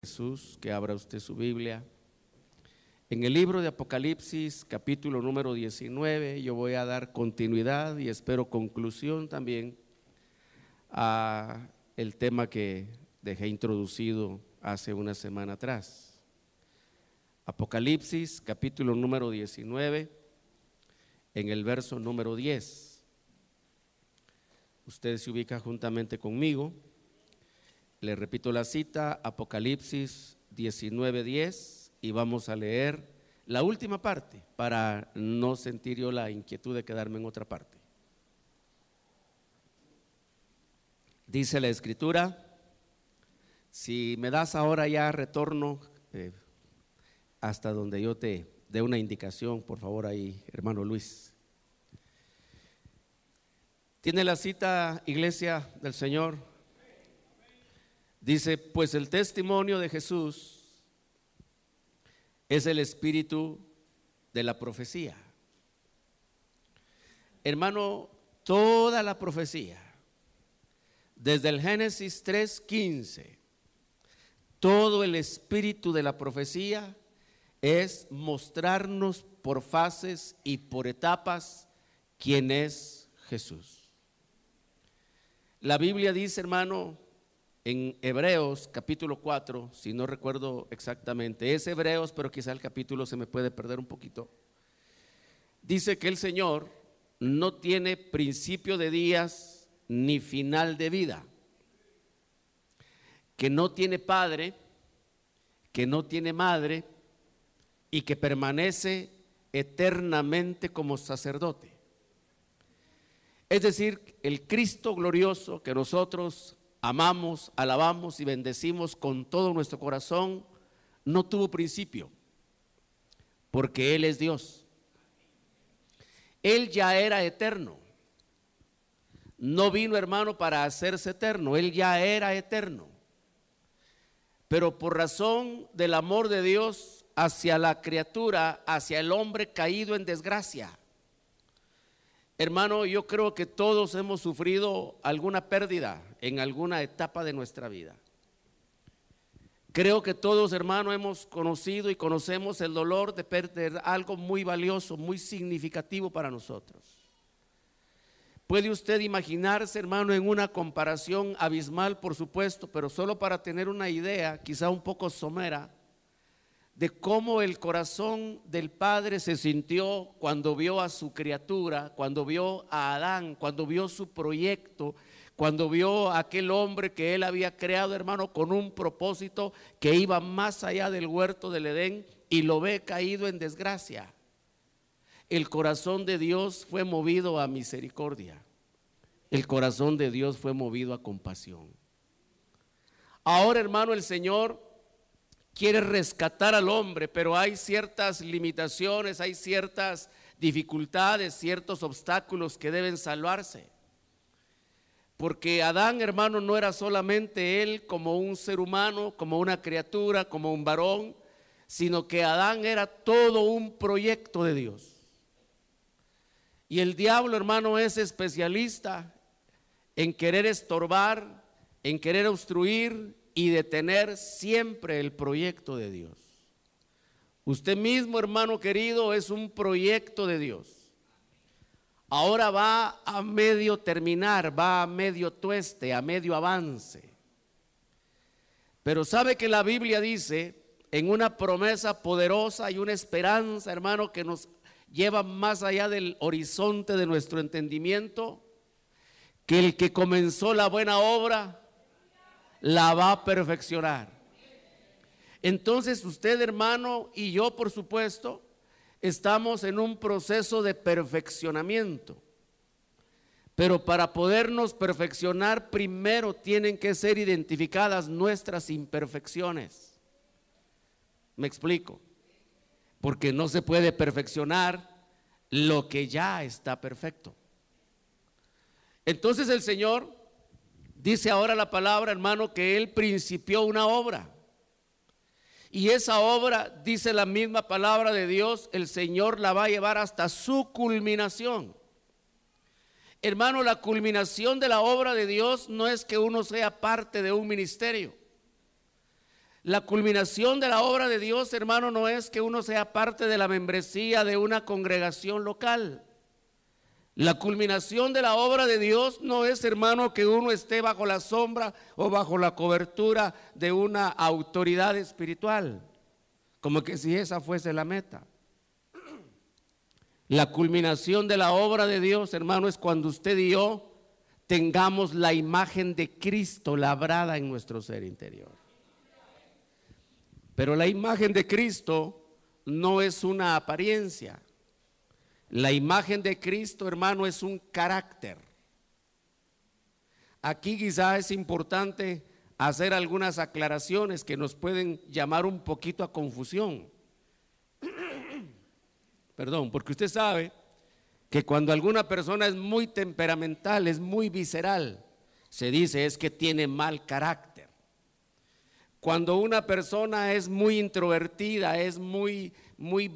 Jesús, que abra usted su Biblia. En el libro de Apocalipsis, capítulo número 19, yo voy a dar continuidad y espero conclusión también a el tema que dejé introducido hace una semana atrás. Apocalipsis, capítulo número 19, en el verso número 10. Usted se ubica juntamente conmigo. Le repito la cita, Apocalipsis 19:10, y vamos a leer la última parte para no sentir yo la inquietud de quedarme en otra parte. Dice la Escritura, si me das ahora ya retorno hasta donde yo te dé una indicación, por favor ahí, hermano Luis. ¿Tiene la cita, iglesia del Señor? Dice, pues el testimonio de Jesús es el espíritu de la profecía. Hermano, toda la profecía, desde el Génesis 3:15, todo el espíritu de la profecía es mostrarnos por fases y por etapas quién es Jesús. La Biblia dice, hermano, en Hebreos capítulo 4, si no recuerdo exactamente, es Hebreos, pero quizá el capítulo se me puede perder un poquito. Dice que el Señor no tiene principio de días ni final de vida, que no tiene padre, que no tiene madre y que permanece eternamente como sacerdote. Es decir, el Cristo glorioso que nosotros amamos, alabamos y bendecimos con todo nuestro corazón, no tuvo principio, porque Él es Dios. Él ya era eterno. No vino, hermano, para hacerse eterno, Él ya era eterno. Pero por razón del amor de Dios hacia la criatura, hacia el hombre caído en desgracia, hermano, yo creo que todos hemos sufrido alguna pérdida en alguna etapa de nuestra vida. Creo que todos, hermano, hemos conocido y conocemos el dolor de perder algo muy valioso, muy significativo para nosotros. Puede usted imaginarse, hermano, en una comparación abismal, por supuesto, pero solo para tener una idea, quizá un poco somera, de cómo el corazón del Padre se sintió cuando vio a su criatura, cuando vio a Adán, cuando vio su proyecto, cuando vio a aquel hombre que él había creado, hermano, con un propósito que iba más allá del huerto del Edén, y lo ve caído en desgracia. El corazón de Dios fue movido a misericordia. El corazón de Dios fue movido a compasión. Ahora, hermano, el Señor quiere rescatar al hombre, pero hay ciertas limitaciones, hay ciertas dificultades, ciertos obstáculos que deben salvarse. Porque Adán, hermano, no era solamente él como un ser humano, como una criatura, como un varón, sino que Adán era todo un proyecto de Dios. Y el diablo, hermano, es especialista en querer estorbar, en querer obstruir y detener siempre el proyecto de Dios. Usted mismo, hermano querido, es un proyecto de Dios. Ahora va a medio terminar, va a medio tueste, a medio avance. Pero sabe que la Biblia dice, en una promesa poderosa y una esperanza, hermano, que nos lleva más allá del horizonte de nuestro entendimiento, que el que comenzó la buena obra la va a perfeccionar. Entonces usted, hermano, y yo, por supuesto, estamos en un proceso de perfeccionamiento. Pero para podernos perfeccionar, primero tienen que ser identificadas nuestras imperfecciones. ¿Me explico? Porque no se puede perfeccionar lo que ya está perfecto. Entonces el Señor dice ahora la palabra, hermano, que Él principió una obra. Y esa obra, dice la misma palabra de Dios, el Señor la va a llevar hasta su culminación. Hermano, la culminación de la obra de Dios no es que uno sea parte de un ministerio. La culminación de la obra de Dios, hermano, no es que uno sea parte de la membresía de una congregación local. La culminación de la obra de Dios no es, hermano, que uno esté bajo la sombra o bajo la cobertura de una autoridad espiritual, como que si esa fuese la meta. La culminación de la obra de Dios, hermano, es cuando usted y yo tengamos la imagen de Cristo labrada en nuestro ser interior. Pero la imagen de Cristo no es una apariencia. La imagen de Cristo, hermano, es un carácter. Aquí quizá es importante hacer algunas aclaraciones que nos pueden llamar un poquito a confusión. Perdón, porque usted sabe que cuando alguna persona es muy temperamental, es muy visceral, se dice es que tiene mal carácter. Cuando una persona es muy introvertida, es muy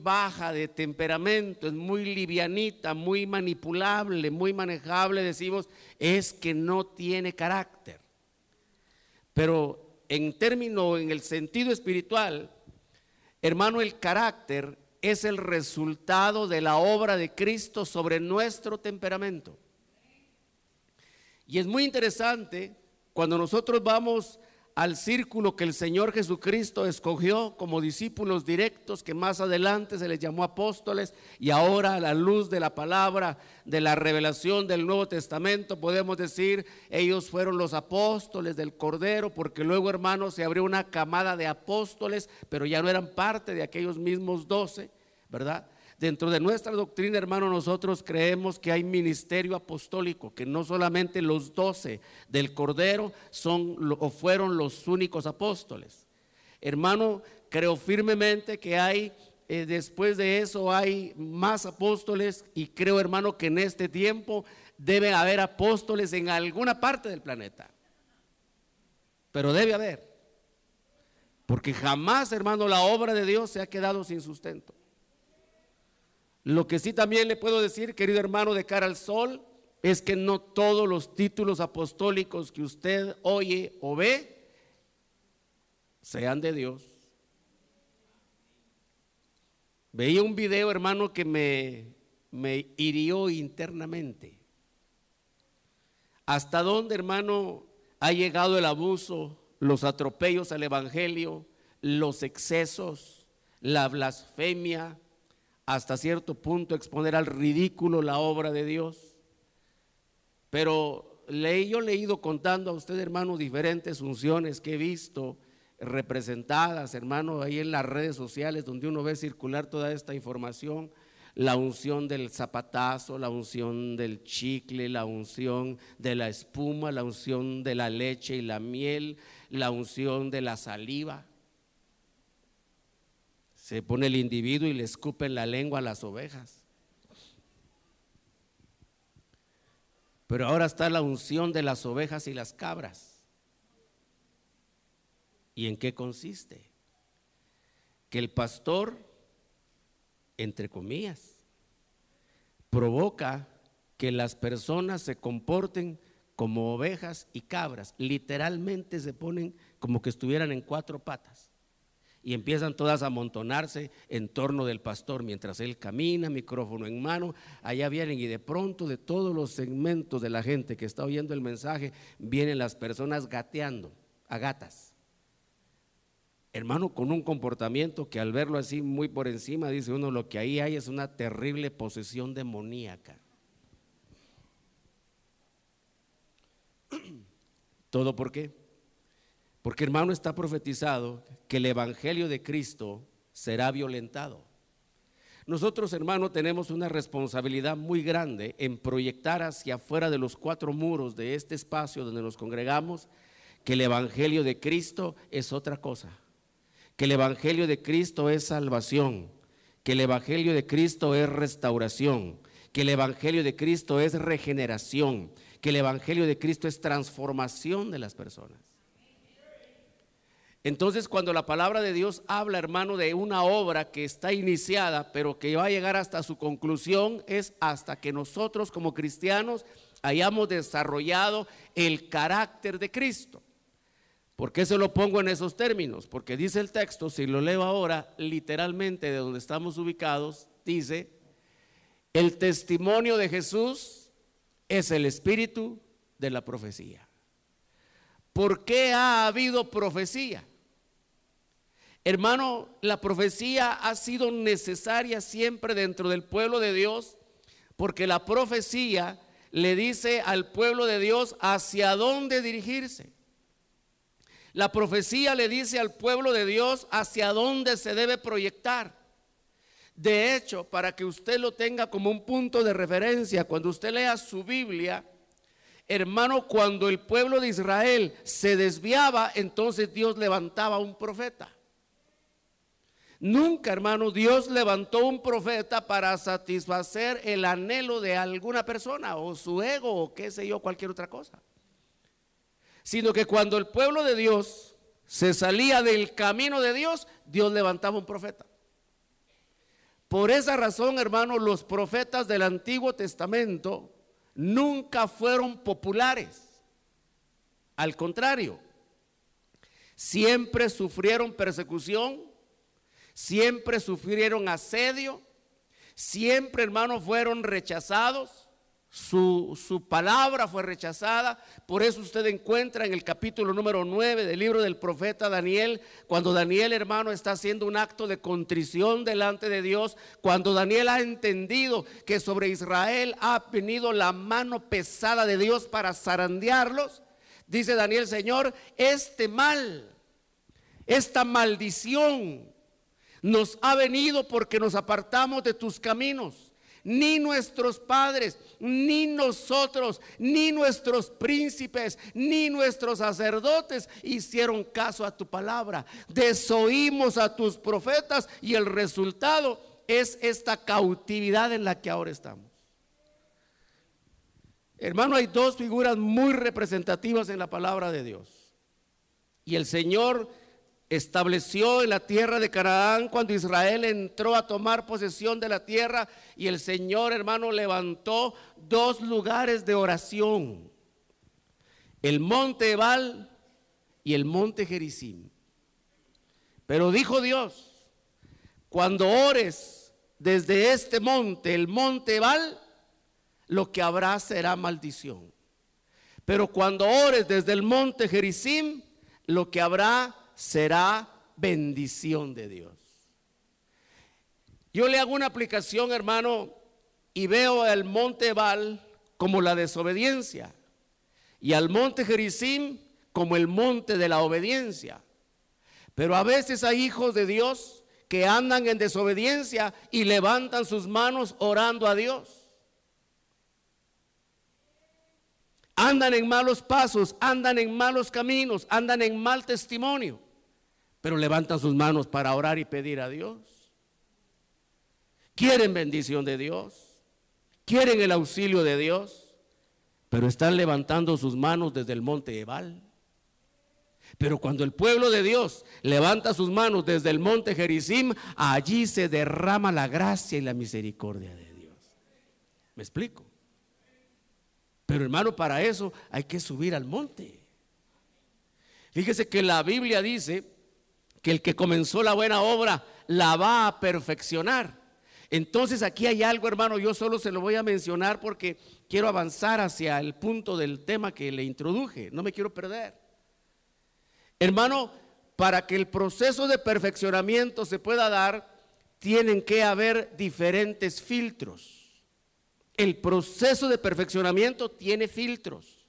baja de temperamento, es muy livianita, muy manipulable, muy manejable, decimos es que no tiene carácter. Pero en el sentido espiritual, hermano, el carácter es el resultado de la obra de Cristo sobre nuestro temperamento. Y es muy interesante cuando nosotros vamos al círculo que el Señor Jesucristo escogió como discípulos directos, que más adelante se les llamó apóstoles, y ahora a la luz de la palabra, de la revelación del Nuevo Testamento, podemos decir, ellos fueron los apóstoles del Cordero, porque luego, hermanos, se abrió una camada de apóstoles, pero ya no eran parte de aquellos mismos 12, ¿verdad? Dentro de nuestra doctrina, hermano, nosotros creemos que hay ministerio apostólico, que no solamente los 12 del Cordero son o fueron los únicos apóstoles. Hermano, creo firmemente que hay, después de eso hay más apóstoles, y creo, hermano, que en este tiempo debe haber apóstoles en alguna parte del planeta. Pero debe haber, porque jamás, hermano, la obra de Dios se ha quedado sin sustento. Lo que sí también le puedo decir, querido hermano, de cara al sol, es que no todos los títulos apostólicos que usted oye o ve sean de Dios. Veía un video, hermano, que me hirió internamente. ¿Hasta dónde, hermano, ha llegado el abuso, los atropellos al evangelio, los excesos, la blasfemia? Hasta cierto punto exponer al ridículo la obra de Dios. Pero yo le he ido contando a usted, hermano, diferentes unciones que he visto representadas, hermano, ahí en las redes sociales donde uno ve circular toda esta información. La unción del zapatazo, la unción del chicle, la unción de la espuma, la unción de la leche y la miel, la unción de la saliva. Se pone el individuo y le escupe en la lengua a las ovejas. Pero ahora está la unción de las ovejas y las cabras. ¿Y en qué consiste? Que el pastor, entre comillas, provoca que las personas se comporten como ovejas y cabras. Literalmente se ponen como que estuvieran en 4 patas. Y empiezan todas a amontonarse en torno del pastor mientras él camina, micrófono en mano. Allá vienen, y de pronto de todos los segmentos de la gente que está oyendo el mensaje, vienen las personas gateando, a gatas. Hermano, con un comportamiento que al verlo así muy por encima, dice uno, lo que ahí hay es una terrible posesión demoníaca. ¿Todo por qué? Porque, hermano, está profetizado que el evangelio de Cristo será violentado. Nosotros, hermano, tenemos una responsabilidad muy grande en proyectar hacia afuera de los 4 muros de este espacio donde nos congregamos, que el evangelio de Cristo es otra cosa, que el evangelio de Cristo es salvación, que el evangelio de Cristo es restauración, que el evangelio de Cristo es regeneración, que el evangelio de Cristo es transformación de las personas. Entonces, cuando la palabra de Dios habla, hermano, de una obra que está iniciada, pero que va a llegar hasta su conclusión, es hasta que nosotros como cristianos hayamos desarrollado el carácter de Cristo. ¿Por qué se lo pongo en esos términos? Porque dice el texto, si lo leo ahora, literalmente de donde estamos ubicados, dice, el testimonio de Jesús es el espíritu de la profecía. ¿Por qué ha habido profecía? Hermano, la profecía ha sido necesaria siempre dentro del pueblo de Dios, porque la profecía le dice al pueblo de Dios hacia dónde dirigirse. La profecía le dice al pueblo de Dios hacia dónde se debe proyectar. De hecho, para que usted lo tenga como un punto de referencia, cuando usted lea su Biblia, hermano, cuando el pueblo de Israel se desviaba, entonces Dios levantaba un profeta. Nunca, hermano, Dios levantó un profeta para satisfacer el anhelo de alguna persona o su ego o qué sé yo, cualquier otra cosa. Sino que cuando el pueblo de Dios se salía del camino de Dios, Dios levantaba un profeta. Por esa razón, hermano, los profetas del Antiguo Testamento nunca fueron populares. Al contrario, siempre sufrieron persecución, siempre sufrieron asedio, siempre, hermano, fueron rechazados. Su palabra fue rechazada. Por eso usted encuentra en el capítulo número 9 del libro del profeta Daniel, cuando Daniel, hermano, está haciendo un acto de contrición delante de Dios, cuando Daniel ha entendido que sobre Israel ha venido la mano pesada de Dios para zarandearlos, dice Daniel: Señor, este mal, esta maldición nos ha venido porque nos apartamos de tus caminos. Ni nuestros padres, ni nosotros, ni nuestros príncipes, ni nuestros sacerdotes hicieron caso a tu palabra. Desoímos a tus profetas y el resultado es esta cautividad en la que ahora estamos. Hermano, hay dos figuras muy representativas en la palabra de Dios. Y el Señor estableció en la tierra de Canaán cuando Israel entró a tomar posesión de la tierra, y el Señor, hermano, levantó dos lugares de oración: el monte Ebal y el monte Gerizim. Pero dijo Dios: cuando ores desde este monte, el monte Ebal, lo que habrá será maldición. Pero cuando ores desde el monte Gerizim, lo que habrá será bendición de Dios. Yo le hago una aplicación, hermano, y veo al monte Ebal como la desobediencia y al monte Gerizim como el monte de la obediencia. Pero a veces hay hijos de Dios que andan en desobediencia y levantan sus manos orando a Dios. Andan en malos pasos, andan en malos caminos, andan en mal testimonio, pero levantan sus manos para orar y pedir a Dios. Quieren bendición de Dios, quieren el auxilio de Dios, pero están levantando sus manos desde el monte Ebal. Pero cuando el pueblo de Dios levanta sus manos desde el monte Gerizim, allí se derrama la gracia y la misericordia de Dios. ¿Me explico? Pero, hermano, para eso hay que subir al monte. Fíjese que la Biblia dice que el que comenzó la buena obra la va a perfeccionar. Entonces aquí hay algo, hermano, yo solo se lo voy a mencionar porque quiero avanzar hacia el punto del tema que le introduje, no me quiero perder. Hermano, para que el proceso de perfeccionamiento se pueda dar, tienen que haber diferentes filtros. El proceso de perfeccionamiento tiene filtros,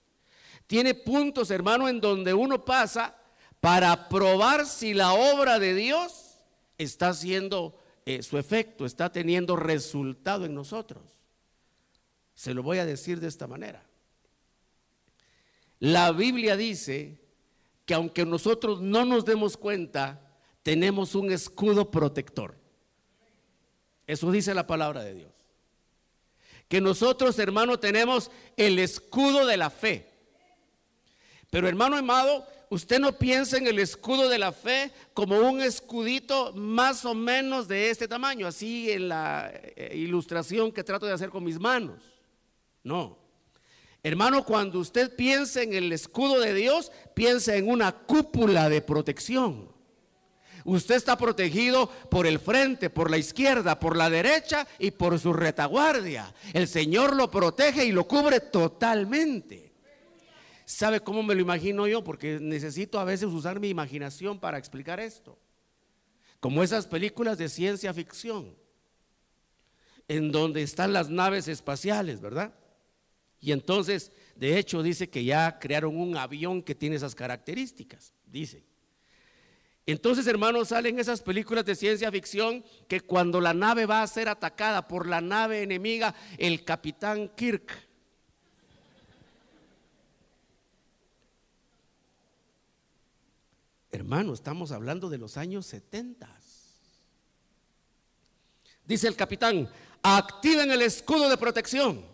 tiene puntos, hermano, en donde uno pasa para probar si la obra de Dios está haciendo su efecto, está teniendo resultado en nosotros. Se lo voy a decir de esta manera. La Biblia dice que aunque nosotros no nos demos cuenta, tenemos un escudo protector. Eso dice la palabra de Dios. Que nosotros, hermano, tenemos el escudo de la fe. Pero, hermano amado, usted no piensa en el escudo de la fe como un escudito más o menos de este tamaño, así en la ilustración que trato de hacer con mis manos. No. Hermano, cuando usted piense en el escudo de Dios, piensa en una cúpula de protección. Usted está protegido por el frente, por la izquierda, por la derecha y por su retaguardia. El Señor lo protege y lo cubre totalmente. ¿Sabe cómo me lo imagino yo? Porque necesito a veces usar mi imaginación para explicar esto. Como esas películas de ciencia ficción, en donde están las naves espaciales, ¿verdad? Y entonces, de hecho, dice que ya crearon un avión que tiene esas características, dice. Entonces, hermanos, salen esas películas de ciencia ficción que cuando la nave va a ser atacada por la nave enemiga, el capitán Kirk hermano, estamos hablando de los años 70. Dice el capitán: activen el escudo de protección.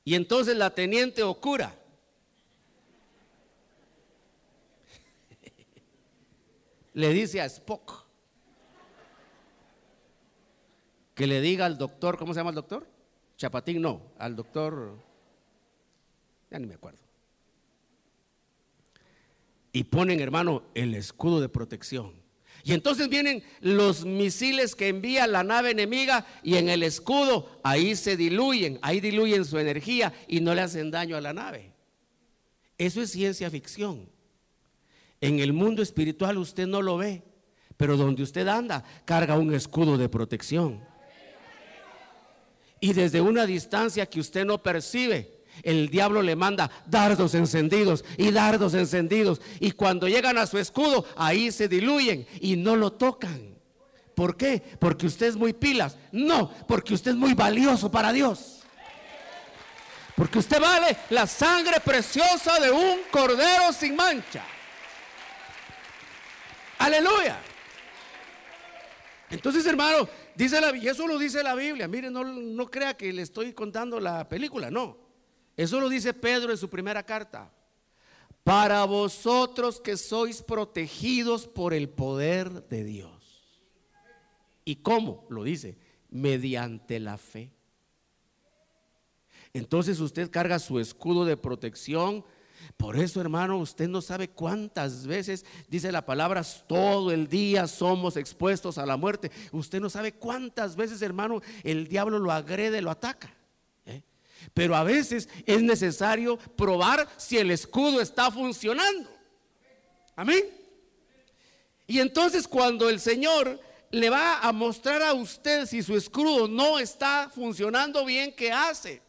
Y entonces la teniente Okura le dice a Spock que le diga al doctor, ¿cómo se llama el doctor? Chapatín, no, al doctor, ya ni me acuerdo. Y ponen, hermano, el escudo de protección. Y entonces vienen los misiles que envía la nave enemiga y en el escudo ahí se diluyen, ahí diluyen su energía y no le hacen daño a la nave. Eso es ciencia ficción. En el mundo espiritual usted no lo ve, pero donde usted anda carga un escudo de protección. Y desde una distancia que usted no percibe, el diablo le manda dardos encendidos y dardos encendidos, y cuando llegan a su escudo ahí se diluyen y no lo tocan. ¿Por qué? Porque usted es muy pilas. No, porque usted es muy valioso para Dios. Porque usted vale la sangre preciosa de un cordero sin mancha. Aleluya. Entonces, hermano, dice y eso lo dice la Biblia. Mire, no crea que le estoy contando la película, no. Eso lo dice Pedro en su primera carta. Para vosotros que sois protegidos por el poder de Dios. ¿Y cómo? Lo dice, mediante la fe. Entonces usted carga su escudo de protección. Por eso, hermano, usted no sabe cuántas veces, dice la palabra, todo el día somos expuestos a la muerte. Usted no sabe cuántas veces, hermano, el diablo lo agrede, lo ataca. Pero a veces es necesario probar si el escudo está funcionando. Amén. Y entonces cuando el Señor le va a mostrar a usted si su escudo no está funcionando bien, ¿qué hace?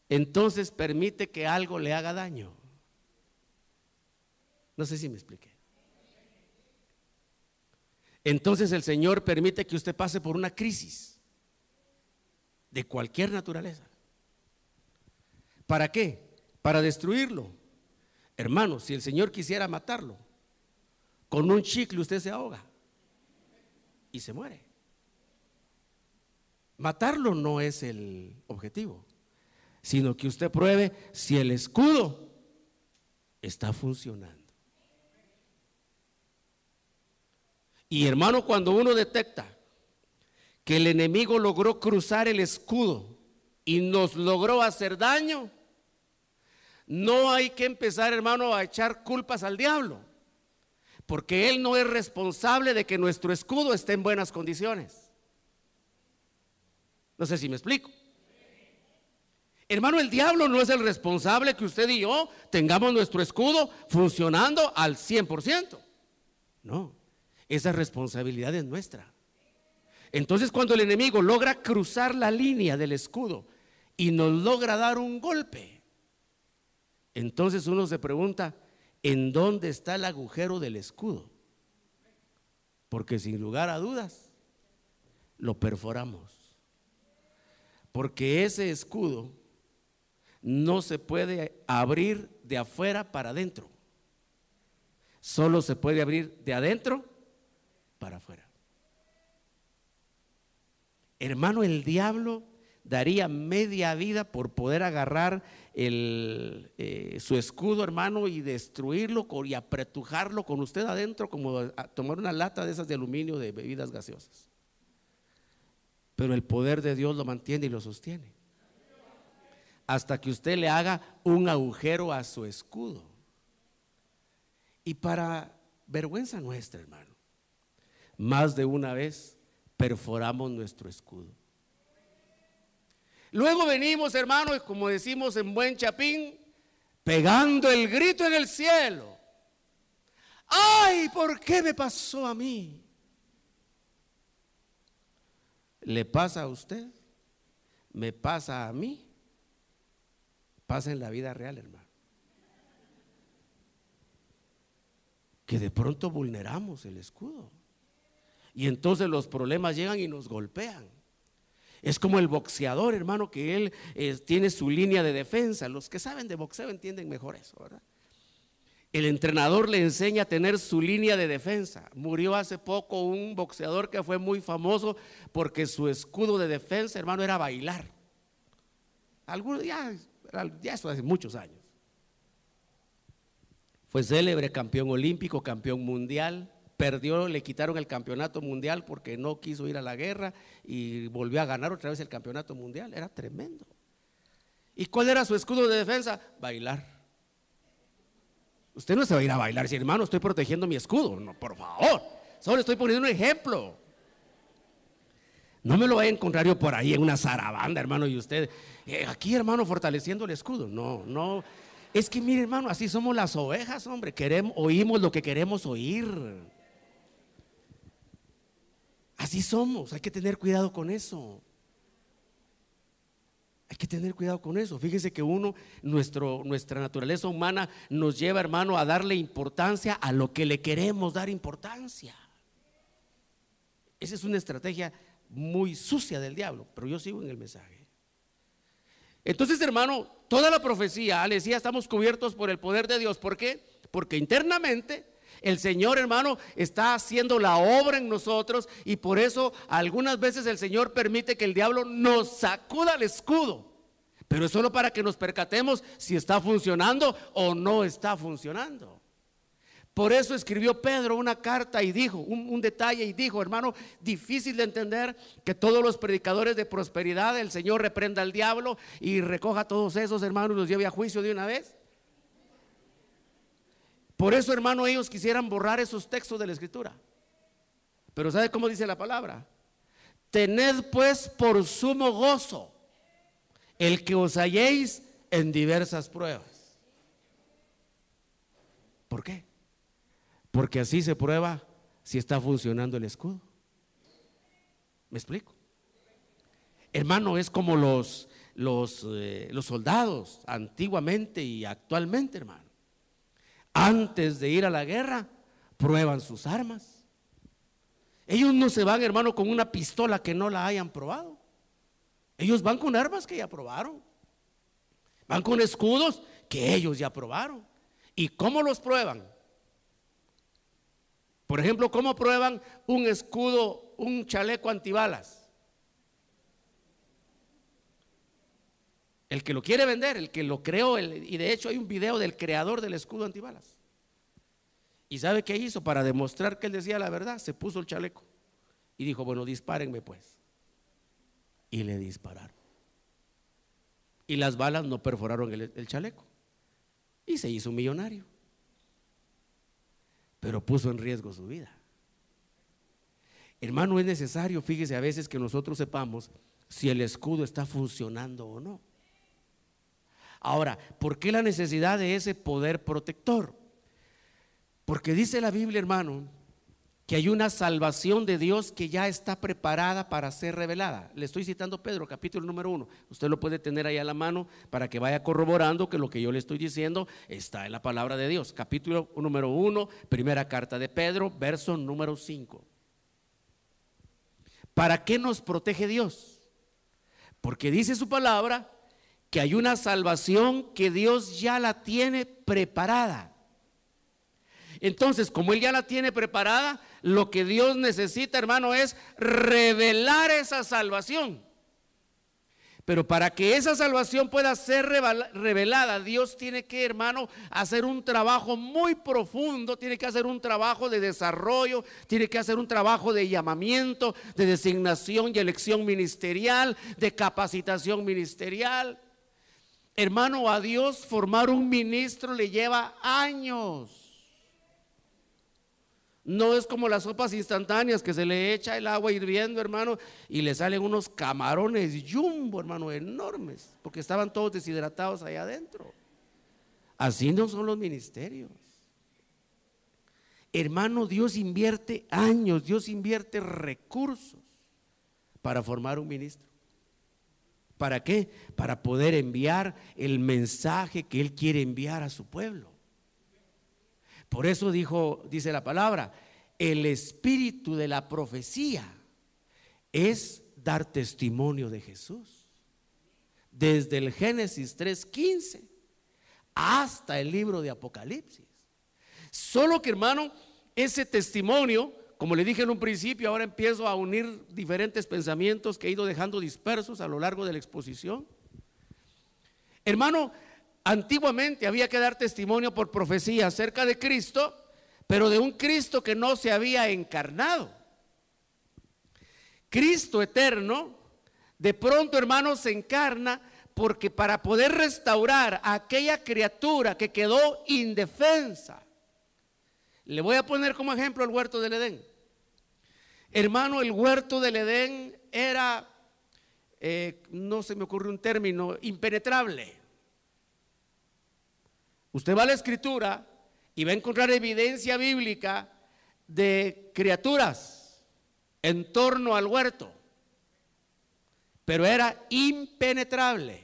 Entonces permite que algo le haga daño. No sé si me expliqué. Entonces el Señor permite que usted pase por una crisis de cualquier naturaleza. ¿Para qué? Para destruirlo. Hermano, si el Señor quisiera matarlo, con un chicle usted se ahoga y se muere. Matarlo no es el objetivo, sino que usted pruebe si el escudo está funcionando. Y hermano, cuando uno detecta que el enemigo logró cruzar el escudo y nos logró hacer daño, no hay que empezar, hermano, a echar culpas al diablo, porque él no es responsable de que nuestro escudo esté en buenas condiciones. No sé si me explico. Hermano, el diablo no es el responsable que usted y yo tengamos nuestro escudo funcionando al 100%. No, esa responsabilidad es nuestra. Entonces cuando el enemigo logra cruzar la línea del escudo y nos logra dar un golpe, entonces uno se pregunta, ¿en dónde está el agujero del escudo? Porque sin lugar a dudas lo perforamos. Porque ese escudo no se puede abrir de afuera para adentro, solo se puede abrir de adentro para afuera. Hermano, el diablo daría media vida por poder agarrar su escudo, hermano, y destruirlo y apretujarlo con usted adentro, como a tomar una lata de esas de aluminio de bebidas gaseosas. Pero el poder de Dios lo mantiene y lo sostiene. hasta que usted le haga un agujero a su escudo. Y para vergüenza nuestra, hermano, más de una vez perforamos nuestro escudo. Luego venimos, hermano, y como decimos en buen chapín, pegando el grito en el cielo. ¡Ay! ¿Por qué me pasó a mí? ¿Le pasa a usted? ¿Me pasa a mí? Pasa en la vida real, hermano. Que de pronto vulneramos el escudo. Y entonces los problemas llegan y nos golpean. Es como el boxeador, hermano, que él tiene su línea de defensa. Los que saben de boxeo entienden mejor eso, ¿verdad? El entrenador le enseña a tener su línea de defensa. Murió hace poco un boxeador que fue muy famoso porque su escudo de defensa, hermano, era bailar. Algunos ya eso hace muchos años. Fue célebre campeón olímpico, campeón mundial. Perdió, le quitaron el campeonato mundial porque no quiso ir a la guerra y volvió a ganar otra vez el campeonato mundial. Era tremendo. ¿Y cuál era su escudo de defensa? Bailar. Usted no se va a ir a bailar, si hermano, estoy protegiendo mi escudo. No, por favor, solo estoy poniendo un ejemplo. No me lo vaya a encontrar yo por ahí en una zarabanda, hermano, y usted, aquí, hermano, fortaleciendo el escudo. No, no. Es que mire, hermano, así somos las ovejas, hombre. Oímos lo que queremos oír. Así somos, hay que tener cuidado con eso. Hay que tener cuidado con eso. Fíjese que nuestra naturaleza humana nos lleva, hermano, a darle importancia a lo que le queremos dar importancia. Esa es una estrategia muy sucia del diablo, pero yo sigo en el mensaje. Entonces, hermano, toda la profecía, le decía, estamos cubiertos por el poder de Dios. ¿Por qué? Porque internamente el Señor, hermano, está haciendo la obra en nosotros, y por eso algunas veces el Señor permite que el diablo nos sacuda el escudo, pero es solo para que nos percatemos si está funcionando o no está funcionando. Por eso escribió Pedro una carta y dijo, un detalle, y dijo, hermano, difícil de entender que todos los predicadores de prosperidad, el Señor reprenda al diablo y recoja a todos esos, hermanos, y los lleve a juicio de una vez. Por eso, hermano, ellos quisieran borrar esos textos de la Escritura. Pero ¿sabe cómo dice la palabra? Tened pues por sumo gozo el que os halléis en diversas pruebas. ¿Por qué? Porque así se prueba si está funcionando el escudo. ¿Me explico? Hermano, es como los soldados antiguamente y actualmente, hermano. Antes de ir a la guerra, prueban sus armas. Ellos no se van, hermano, con una pistola que no la hayan probado. Ellos van con armas que ya probaron. Van con escudos que ellos ya probaron. ¿Y cómo los prueban? Por ejemplo, ¿cómo prueban un escudo, un chaleco antibalas? El que lo quiere vender, el que lo creó, y de hecho hay un video del creador del escudo antibalas. ¿Y sabe qué hizo? Para demostrar que él decía la verdad, se puso el chaleco y dijo, bueno, dispárenme pues. Y le dispararon. Y las balas no perforaron el chaleco. Y se hizo millonario. Pero puso en riesgo su vida. Hermano, es necesario, fíjese, a veces que nosotros sepamos si el escudo está funcionando o no. Ahora, ¿por qué la necesidad de ese poder protector? Porque dice la Biblia, hermano, que hay una salvación de Dios que ya está preparada para ser revelada. Le estoy citando Pedro, capítulo número 1. Usted lo puede tener ahí a la mano para que vaya corroborando que lo que yo le estoy diciendo está en la palabra de Dios. Capítulo número 1, primera carta de Pedro, verso número 5. ¿Para qué nos protege Dios? Porque dice su palabra que hay una salvación que Dios ya la tiene preparada. Entonces, como Él ya la tiene preparada, lo que Dios necesita, hermano, es revelar esa salvación. Pero para que esa salvación pueda ser revelada, Dios tiene que, hermano, hacer un trabajo muy profundo, tiene que hacer un trabajo de desarrollo, tiene que hacer un trabajo de llamamiento, de designación y elección ministerial, de capacitación ministerial. Hermano, a Dios formar un ministro le lleva años. No es como las sopas instantáneas que se le echa el agua hirviendo, hermano, y le salen unos camarones jumbo, hermano, enormes, porque estaban todos deshidratados allá adentro. Así no son los ministerios. Hermano, Dios invierte años, Dios invierte recursos para formar un ministro. ¿Para qué? Para poder enviar el mensaje que Él quiere enviar a su pueblo. Por eso dice la palabra, el espíritu de la profecía es dar testimonio de Jesús. Desde el Génesis 3:15 hasta el libro de Apocalipsis. Solo que, hermano, ese testimonio, como le dije en un principio, ahora empiezo a unir diferentes pensamientos que he ido dejando dispersos a lo largo de la exposición. Hermano, antiguamente había que dar testimonio por profecía acerca de Cristo, pero de un Cristo que no se había encarnado. Cristo eterno, de pronto, hermano, se encarna porque para poder restaurar a aquella criatura que quedó indefensa. Le voy a poner como ejemplo el huerto del Edén. Hermano, el huerto del Edén era, no se me ocurre un término, impenetrable. Usted va a la Escritura y va a encontrar evidencia bíblica de criaturas en torno al huerto, pero era impenetrable,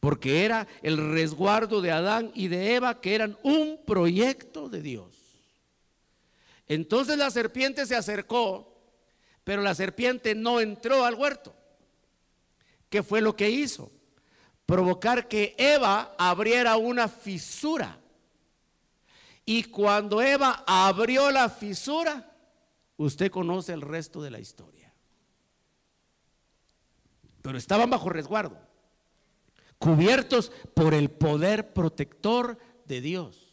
porque era el resguardo de Adán y de Eva, que eran un proyecto de Dios. Entonces la serpiente se acercó, pero la serpiente no entró al huerto. ¿Qué fue lo que hizo? Provocar que Eva abriera una fisura. Y cuando Eva abrió la fisura, usted conoce el resto de la historia. Pero estaban bajo resguardo, cubiertos por el poder protector de Dios.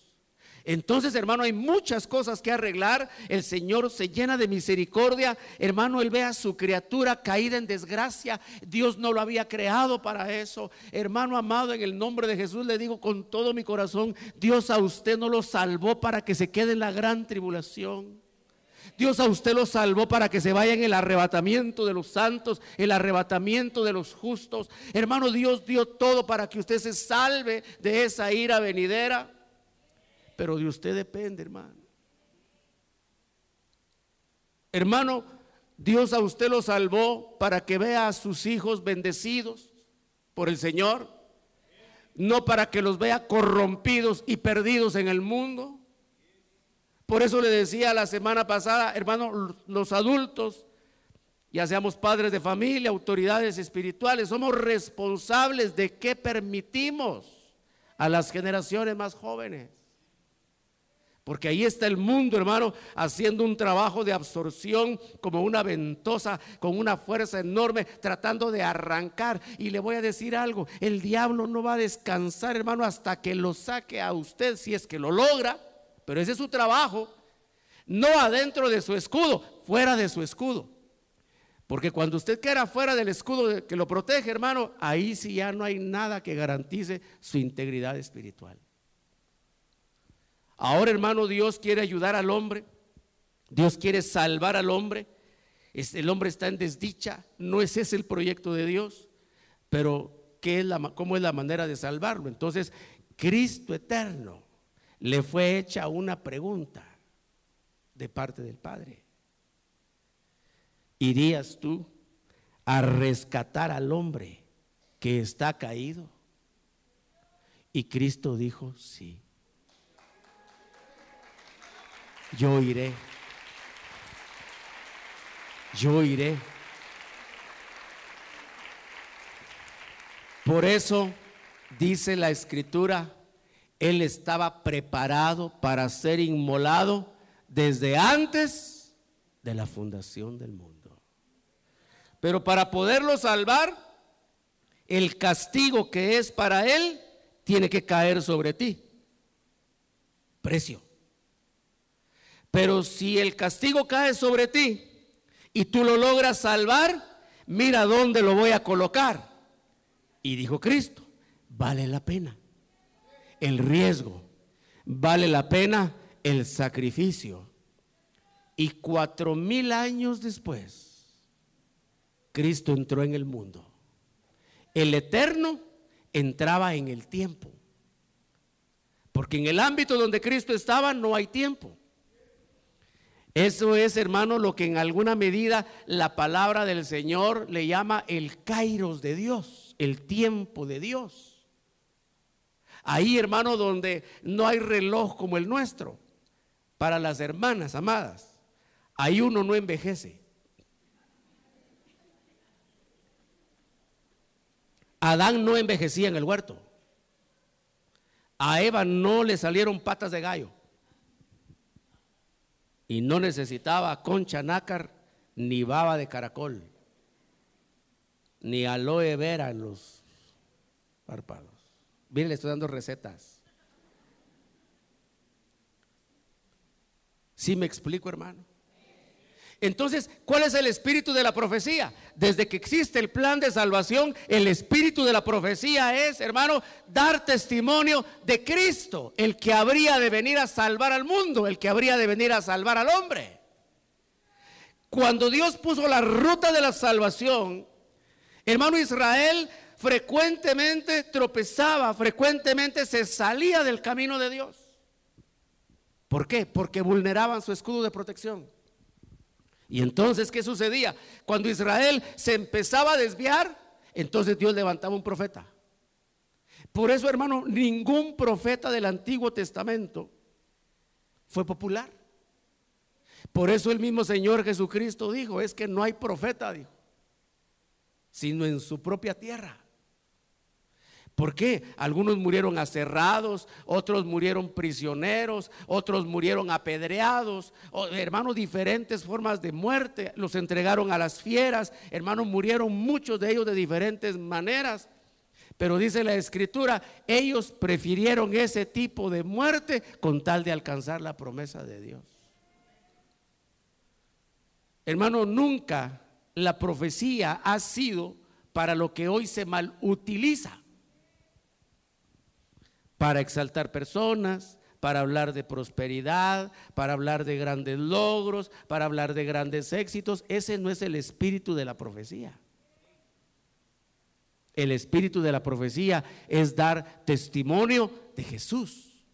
Entonces, hermano, hay muchas cosas que arreglar. El Señor se llena de misericordia. Hermano, Él ve a su criatura caída en desgracia. Dios no lo había creado para eso. Hermano amado, en el nombre de Jesús le digo con todo mi corazón, Dios a usted no lo salvó para que se quede en la gran tribulación. Dios a usted lo salvó para que se vaya en el arrebatamiento de los santos, el arrebatamiento de los justos. Hermano, Dios dio todo para que usted se salve de esa ira venidera. Pero de usted depende, hermano. Hermano, Dios a usted lo salvó para que vea a sus hijos bendecidos por el Señor, no para que los vea corrompidos y perdidos en el mundo. Por eso le decía la semana pasada, hermano, los adultos, ya seamos padres de familia, autoridades espirituales, somos responsables de qué permitimos a las generaciones más jóvenes. Porque ahí está el mundo, hermano, haciendo un trabajo de absorción como una ventosa, con una fuerza enorme, tratando de arrancar. Y le voy a decir algo, el diablo no va a descansar, hermano, hasta que lo saque a usted, si es que lo logra. Pero ese es su trabajo, no adentro de su escudo, fuera de su escudo. Porque cuando usted queda fuera del escudo que lo protege, hermano, ahí sí ya no hay nada que garantice su integridad espiritual. Ahora, hermano, Dios quiere ayudar al hombre, Dios quiere salvar al hombre. El hombre está en desdicha, no es ese el proyecto de Dios, pero ¿cómo es la manera de salvarlo? Entonces, Cristo eterno, le fue hecha una pregunta de parte del Padre: ¿irías tú a rescatar al hombre que está caído? Y Cristo dijo: sí. Yo iré. Yo iré. Por eso dice la Escritura, Él estaba preparado para ser inmolado desde antes de la fundación del mundo. Pero para poderlo salvar, el castigo que es para Él tiene que caer sobre ti. Precio. Pero si el castigo cae sobre ti y tú lo logras salvar, mira dónde lo voy a colocar. Y dijo Cristo: vale la pena el riesgo, vale la pena el sacrificio. Y 4000 años después, Cristo entró en el mundo. El eterno entraba en el tiempo, porque en el ámbito donde Cristo estaba no hay tiempo. Eso es, hermano, lo que en alguna medida la palabra del Señor le llama el kairos de Dios, el tiempo de Dios. Ahí, hermano, donde no hay reloj como el nuestro. Para las hermanas amadas, ahí uno no envejece. Adán no envejecía en el huerto. A Eva no le salieron patas de gallo. Y no necesitaba concha nácar, ni baba de caracol, ni aloe vera en los párpados. Miren, le estoy dando recetas. ¿Sí me explico, hermano? Entonces, ¿cuál es el espíritu de la profecía? Desde que existe el plan de salvación, el espíritu de la profecía es, hermano, dar testimonio de Cristo, el que habría de venir a salvar al mundo, el que habría de venir a salvar al hombre. Cuando Dios puso la ruta de la salvación, hermano, Israel frecuentemente tropezaba, frecuentemente se salía del camino de Dios. ¿Por qué? Porque vulneraban su escudo de protección. Y entonces, ¿qué sucedía? Cuando Israel se empezaba a desviar, entonces Dios levantaba un profeta. Por eso, hermano, ningún profeta del Antiguo Testamento fue popular. Por eso el mismo Señor Jesucristo dijo, es que no hay profeta, dijo, sino en su propia tierra. ¿Por qué? Algunos murieron aserrados, otros murieron prisioneros, otros murieron apedreados, hermanos, diferentes formas de muerte, los entregaron a las fieras, hermanos, murieron muchos de ellos de diferentes maneras. Pero dice la Escritura, ellos prefirieron ese tipo de muerte con tal de alcanzar la promesa de Dios. Hermano, nunca la profecía ha sido para lo que hoy se mal utiliza. Para exaltar personas, para hablar de prosperidad, para hablar de grandes logros, para hablar de grandes éxitos. Ese no es el espíritu de la profecía. El espíritu de la profecía es dar testimonio de Jesús.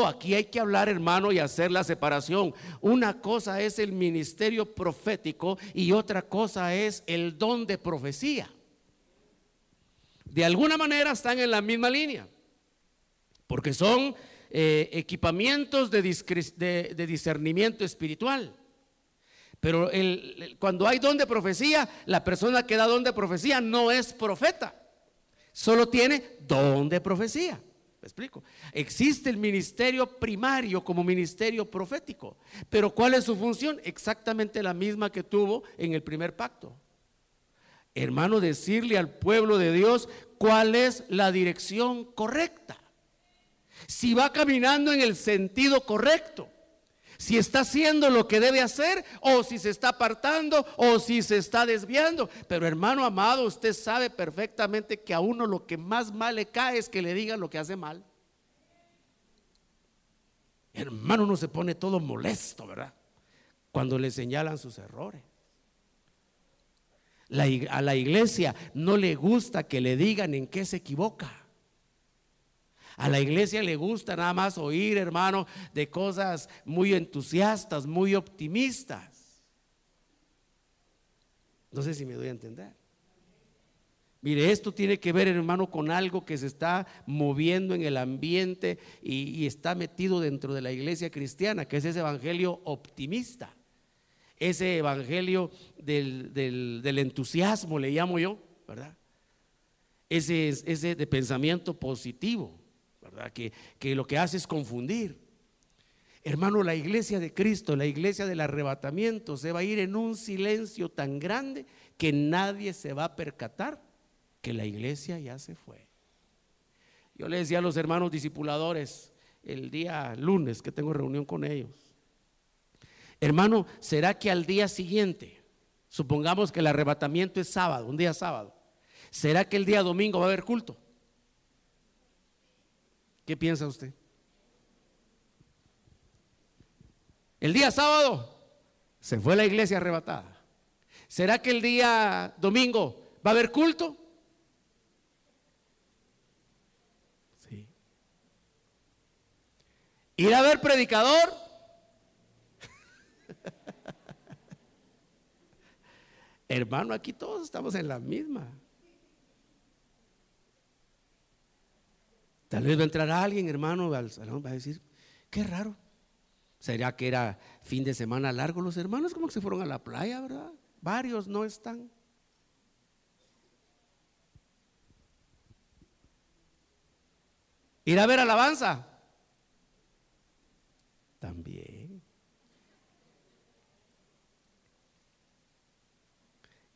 Aquí hay que hablar, hermano, y hacer la separación. Una cosa es el ministerio profético y otra cosa es el don de profecía. De alguna manera están en la misma línea, porque son equipamientos de discernimiento espiritual. Pero cuando hay don de profecía, la persona que da don de profecía no es profeta, solo tiene don de profecía. ¿Me explico? Existe el ministerio primario como ministerio profético, pero ¿cuál es su función? Exactamente la misma que tuvo en el primer pacto. Hermano, decirle al pueblo de Dios cuál es la dirección correcta. Si va caminando en el sentido correcto, si está haciendo lo que debe hacer, o si se está apartando, o si se está desviando. Pero hermano amado, usted sabe perfectamente que a uno lo que más mal le cae es que le digan lo que hace mal. Hermano, uno se pone todo molesto, ¿verdad? Cuando le señalan sus errores. A la iglesia no le gusta que le digan en qué se equivoca. A la iglesia le gusta nada más oír, hermano, de cosas muy entusiastas, muy optimistas. No sé si me doy a entender. Mire, esto tiene que ver, hermano, con algo que se está moviendo en el ambiente y está metido dentro de la iglesia cristiana, que es ese evangelio optimista, ese evangelio del entusiasmo, le llamo yo, ¿verdad? Ese de pensamiento positivo, ¿verdad? Que lo que hace es confundir. Hermano, la iglesia de Cristo, la iglesia del arrebatamiento, se va a ir en un silencio tan grande que nadie se va a percatar que la iglesia ya se fue. Yo le decía a los hermanos discipuladores el día lunes que tengo reunión con ellos: hermano, ¿será que al día siguiente, supongamos que el arrebatamiento es sábado, un día sábado, será que el día domingo va a haber culto? ¿Qué piensa usted? El día sábado se fue la iglesia arrebatada. ¿Será que el día domingo va a haber culto? Sí. ¿Irá a haber predicador? Hermano, aquí todos estamos en la misma. Tal vez va a entrar alguien, hermano, al salón, va a decir, qué raro. ¿Será que era fin de semana largo? Los hermanos como que se fueron a la playa, ¿verdad? Varios no están. ¿Ir a ver alabanza? También.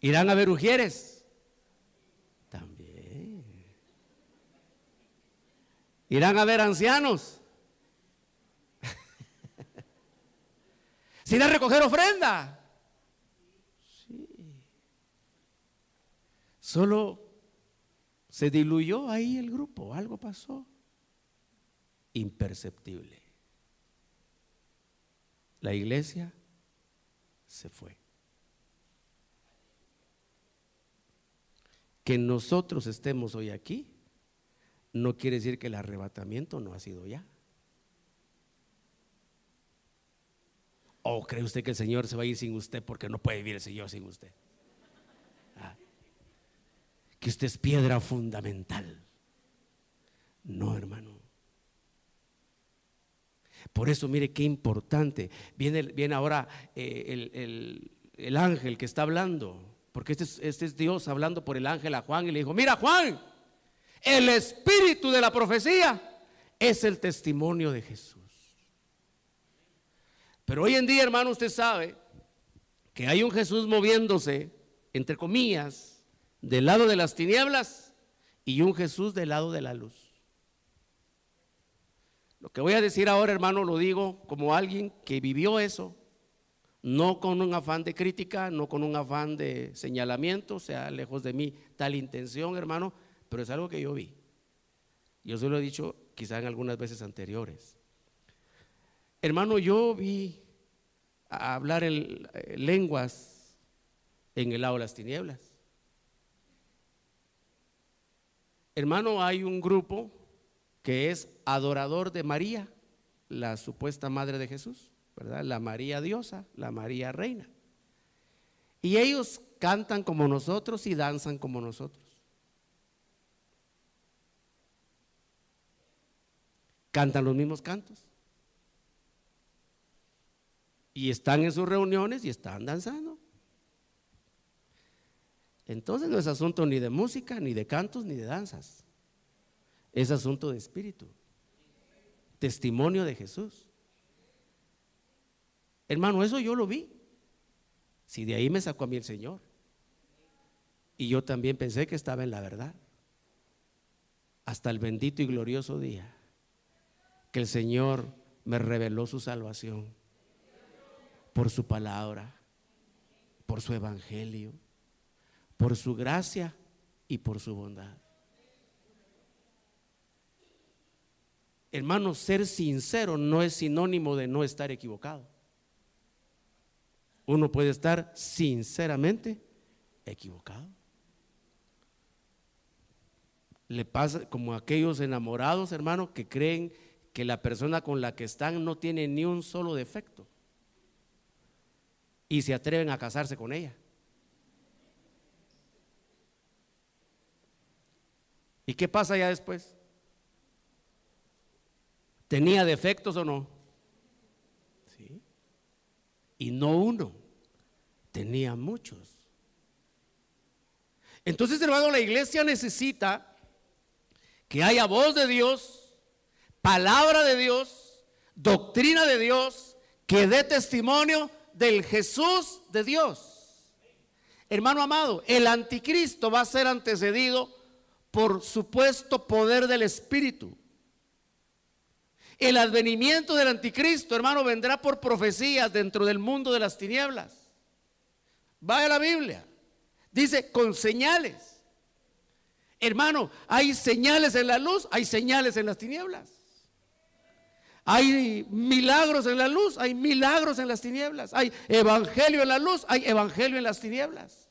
¿Irán a ver ujieres? También. ¿Irán a ver ancianos? ¿Se irá a recoger ofrenda? Sí. Solo se diluyó ahí el grupo, algo pasó. Imperceptible. La iglesia se fue. Que nosotros estemos hoy aquí no quiere decir que el arrebatamiento no ha sido ya. ¿O cree usted que el Señor se va a ir sin usted porque no puede vivir el Señor sin usted? Que usted es piedra fundamental. No, hermano. Por eso mire qué importante. Viene ahora el ángel que está hablando. Porque este es Dios hablando por el ángel a Juan y le dijo, mira Juan, el espíritu de la profecía es el testimonio de Jesús. Pero hoy en día, hermano, usted sabe que hay un Jesús moviéndose, entre comillas, del lado de las tinieblas y un Jesús del lado de la luz. Lo que voy a decir ahora, hermano, lo digo como alguien que vivió eso. No con un afán de crítica, no con un afán de señalamiento, o sea, lejos de mí tal intención, hermano, pero es algo que yo vi. Yo se lo he dicho quizá en algunas veces anteriores. Hermano, yo vi a hablar en lenguas en el lado de las tinieblas. Hermano, hay un grupo que es adorador de María, la supuesta madre de Jesús, ¿verdad? La María diosa, la María reina. Y ellos cantan como nosotros y danzan como nosotros. Cantan los mismos cantos. Y están en sus reuniones y están danzando. Entonces no es asunto ni de música, ni de cantos, ni de danzas. Es asunto de espíritu. Testimonio de Jesús. Hermano, eso yo lo vi. Si de ahí me sacó a mí el Señor. Y yo también pensé que estaba en la verdad. Hasta el bendito y glorioso día que el Señor me reveló su salvación por su palabra, por su evangelio, por su gracia y por su bondad. Hermano, ser sincero no es sinónimo de no estar equivocado. Uno puede estar sinceramente equivocado. Le pasa como a aquellos enamorados, hermano, que creen que la persona con la que están no tiene ni un solo defecto y se atreven a casarse con ella. ¿Y qué pasa ya después? ¿Tenía defectos o no? Sí. Y no uno, tenía muchos. Entonces, hermano, la iglesia necesita que haya voz de Dios, palabra de Dios, doctrina de Dios, que dé testimonio del Jesús de Dios. Hermano amado, el anticristo va a ser antecedido por supuesto poder del Espíritu. El advenimiento del anticristo, hermano, vendrá por profecías dentro del mundo de las tinieblas. Vaya a la Biblia, dice con señales. Hermano, hay señales en la luz, hay señales en las tinieblas. Hay milagros en la luz, hay milagros en las tinieblas. Hay evangelio en la luz, hay evangelio en las tinieblas.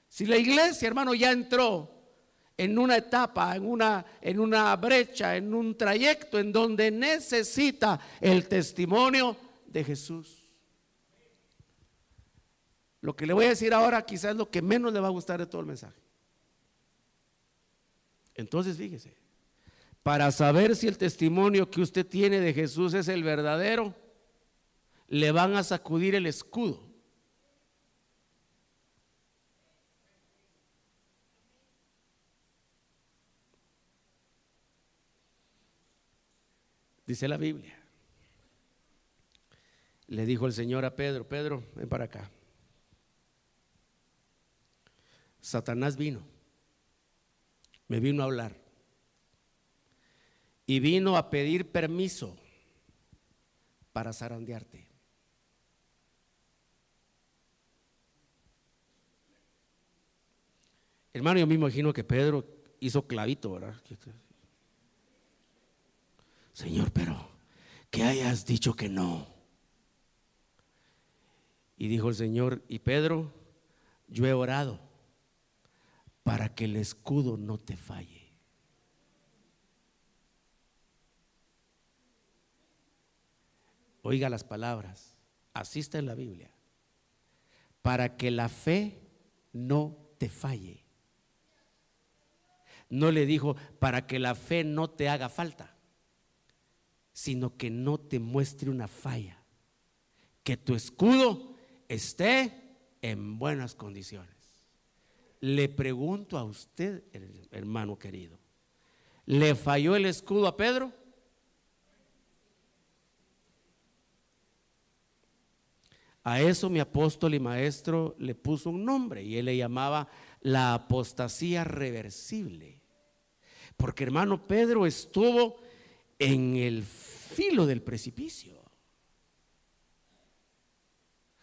Si la iglesia, hermano, ya entró en una etapa, en una brecha, en un trayecto en donde necesita el testimonio de Jesús. Lo que le voy a decir ahora quizás es lo que menos le va a gustar de todo el mensaje. Entonces fíjese, para saber si el testimonio que usted tiene de Jesús es el verdadero, le van a sacudir el escudo. Dice la Biblia, le dijo el Señor a Pedro: Pedro, ven para acá. Satanás vino, me vino a hablar y vino a pedir permiso para zarandearte. Hermano, yo me imagino que Pedro hizo clavito, ¿verdad? Señor, pero que hayas dicho que no. Y dijo el Señor: y Pedro, yo he orado para que el escudo no te falle. Oiga las palabras, así está en la Biblia: para que la fe no te falle. No le dijo para que la fe no te haga falta, sino que no te muestre una falla, que tu escudo esté en buenas condiciones. Le pregunto a usted, hermano querido, ¿le falló el escudo a Pedro? A eso mi apóstol y maestro le puso un nombre y él le llamaba la apostasía reversible. Porque, hermano, Pedro estuvo en el filo del precipicio.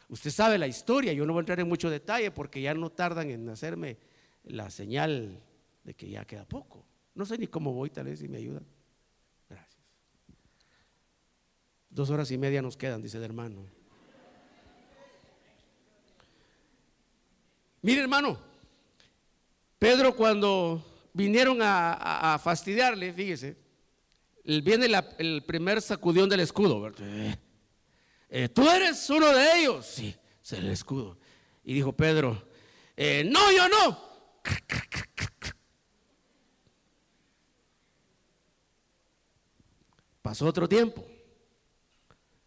Usted sabe la historia, yo no voy a entrar en mucho detalle porque ya no tardan en hacerme la señal de que ya queda poco. No sé ni cómo voy, tal vez si me ayudan. Gracias. 2 horas y media nos quedan, dice el hermano. Mire, hermano, Pedro, cuando vinieron a fastidiarle, fíjese, viene el primer sacudión del escudo, ¿verdad? Tú eres uno de ellos. Sí, es el escudo. Y dijo Pedro: no, yo no. Pasó otro tiempo,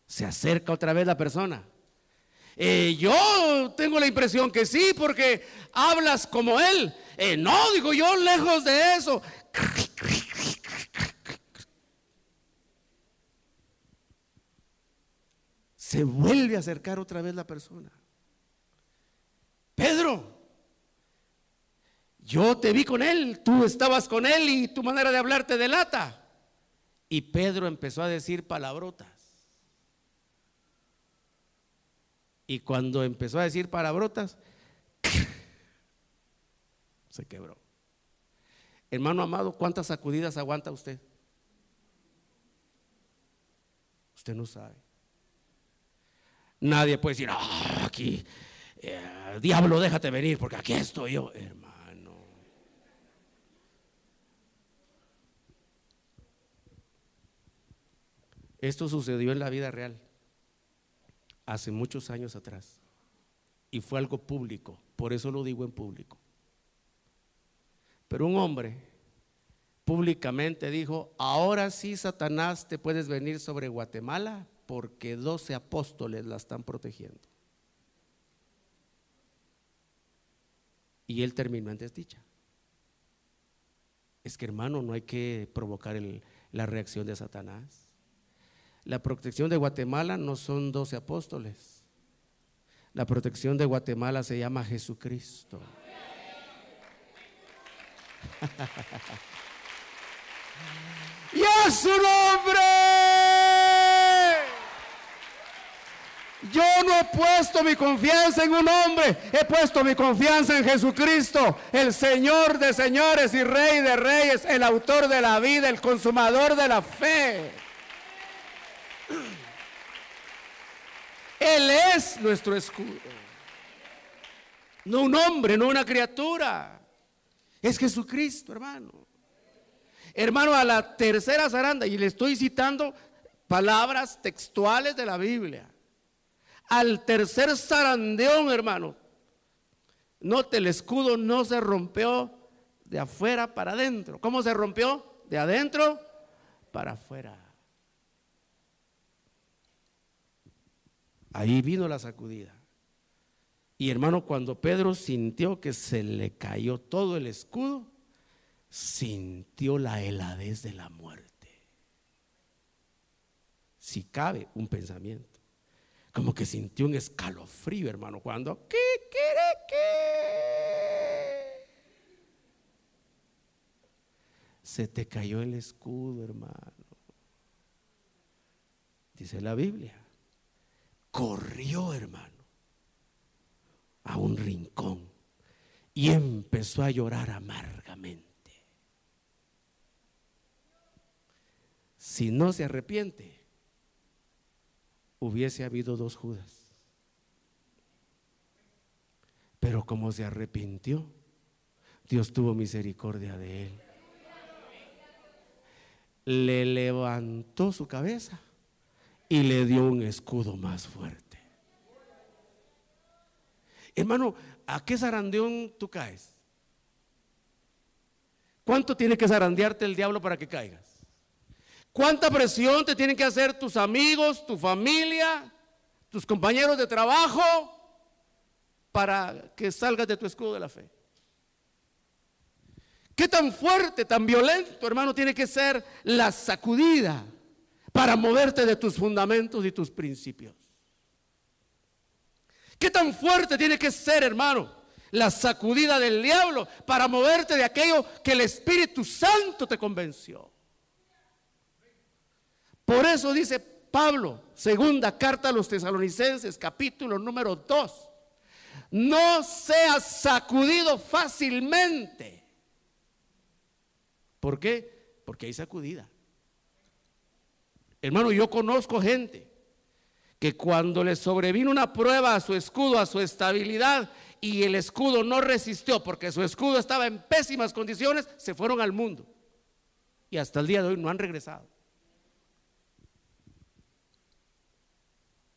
se acerca otra vez la persona. Yo tengo la impresión que sí, porque hablas como él. No, digo yo, lejos de eso. Se vuelve a acercar otra vez la persona. Pedro, yo te vi con él, tú estabas con él y tu manera de hablar te delata. Y Pedro empezó a decir palabrotas. Y cuando empezó a decir palabrotas, se quebró. Hermano amado, ¿cuántas sacudidas aguanta usted? Usted no sabe. Nadie puede decir: aquí, diablo, déjate venir porque aquí estoy yo, hermano. Esto sucedió en la vida real hace muchos años atrás y fue algo público, por eso lo digo en público. Pero un hombre públicamente dijo: ahora sí, Satanás, te puedes venir sobre Guatemala porque 12 apóstoles la están protegiendo. Y él terminó en desdicha. Es que, hermano, no hay que provocar la reacción de Satanás. La protección de Guatemala no son 12 apóstoles. La protección de Guatemala se llama Jesucristo. ¡Y a su nombre! Yo no he puesto mi confianza en un hombre, he puesto mi confianza en Jesucristo, el Señor de señores y Rey de reyes, el autor de la vida, el consumador de la fe. Él es nuestro escudo. No un hombre, no una criatura. Es Jesucristo, hermano. Hermano, a la tercera zaranda, y le estoy citando palabras textuales de la Biblia. Al tercer zarandeón, hermano, note, el escudo no se rompió de afuera para adentro. ¿Cómo se rompió? De adentro para afuera. Ahí vino la sacudida. Y hermano, cuando Pedro sintió que se le cayó todo el escudo, sintió la heladez de la muerte. Si cabe un pensamiento, como que sintió un escalofrío, hermano, cuando ¿qué quiere que? Se te cayó el escudo, hermano. Dice la Biblia, corrió, hermano, a un rincón y empezó a llorar amargamente. Si no se arrepiente, hubiese habido dos Judas. Pero como se arrepintió, Dios tuvo misericordia de él. Le levantó su cabeza y le dio un escudo más fuerte. Hermano, ¿a qué zarandeón tú caes? ¿Cuánto tiene que zarandearte el diablo para que caigas? ¿Cuánta presión te tienen que hacer tus amigos, tu familia, tus compañeros de trabajo para que salgas de tu escudo de la fe? ¿Qué tan fuerte, tan violento, hermano, tiene que ser la sacudida para moverte de tus fundamentos y tus principios? ¿Qué tan fuerte tiene que ser, hermano, la sacudida del diablo para moverte de aquello que el Espíritu Santo te convenció? Por eso dice Pablo, segunda carta a los Tesalonicenses, capítulo número 2, no seas sacudido fácilmente. ¿Por qué? Porque hay sacudida. Hermano, yo conozco gente que cuando le sobrevino una prueba a su escudo, a su estabilidad, y el escudo no resistió porque su escudo estaba en pésimas condiciones, se fueron al mundo y hasta el día de hoy no han regresado.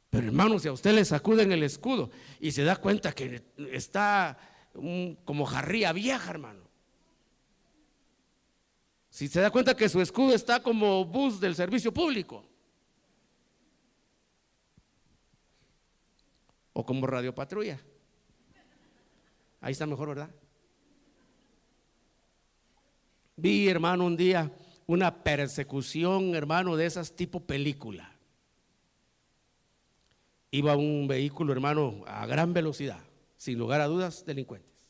Pero hermano, si a usted le sacuden el escudo y se da cuenta que está como jarría vieja, hermano, si se da cuenta que su escudo está como bus del servicio público o como radiopatrulla, ahí está mejor, ¿verdad? Vi, hermano, un día una persecución, hermano, de esas tipo película. Iba un vehículo, hermano, a gran velocidad, sin lugar a dudas, delincuentes,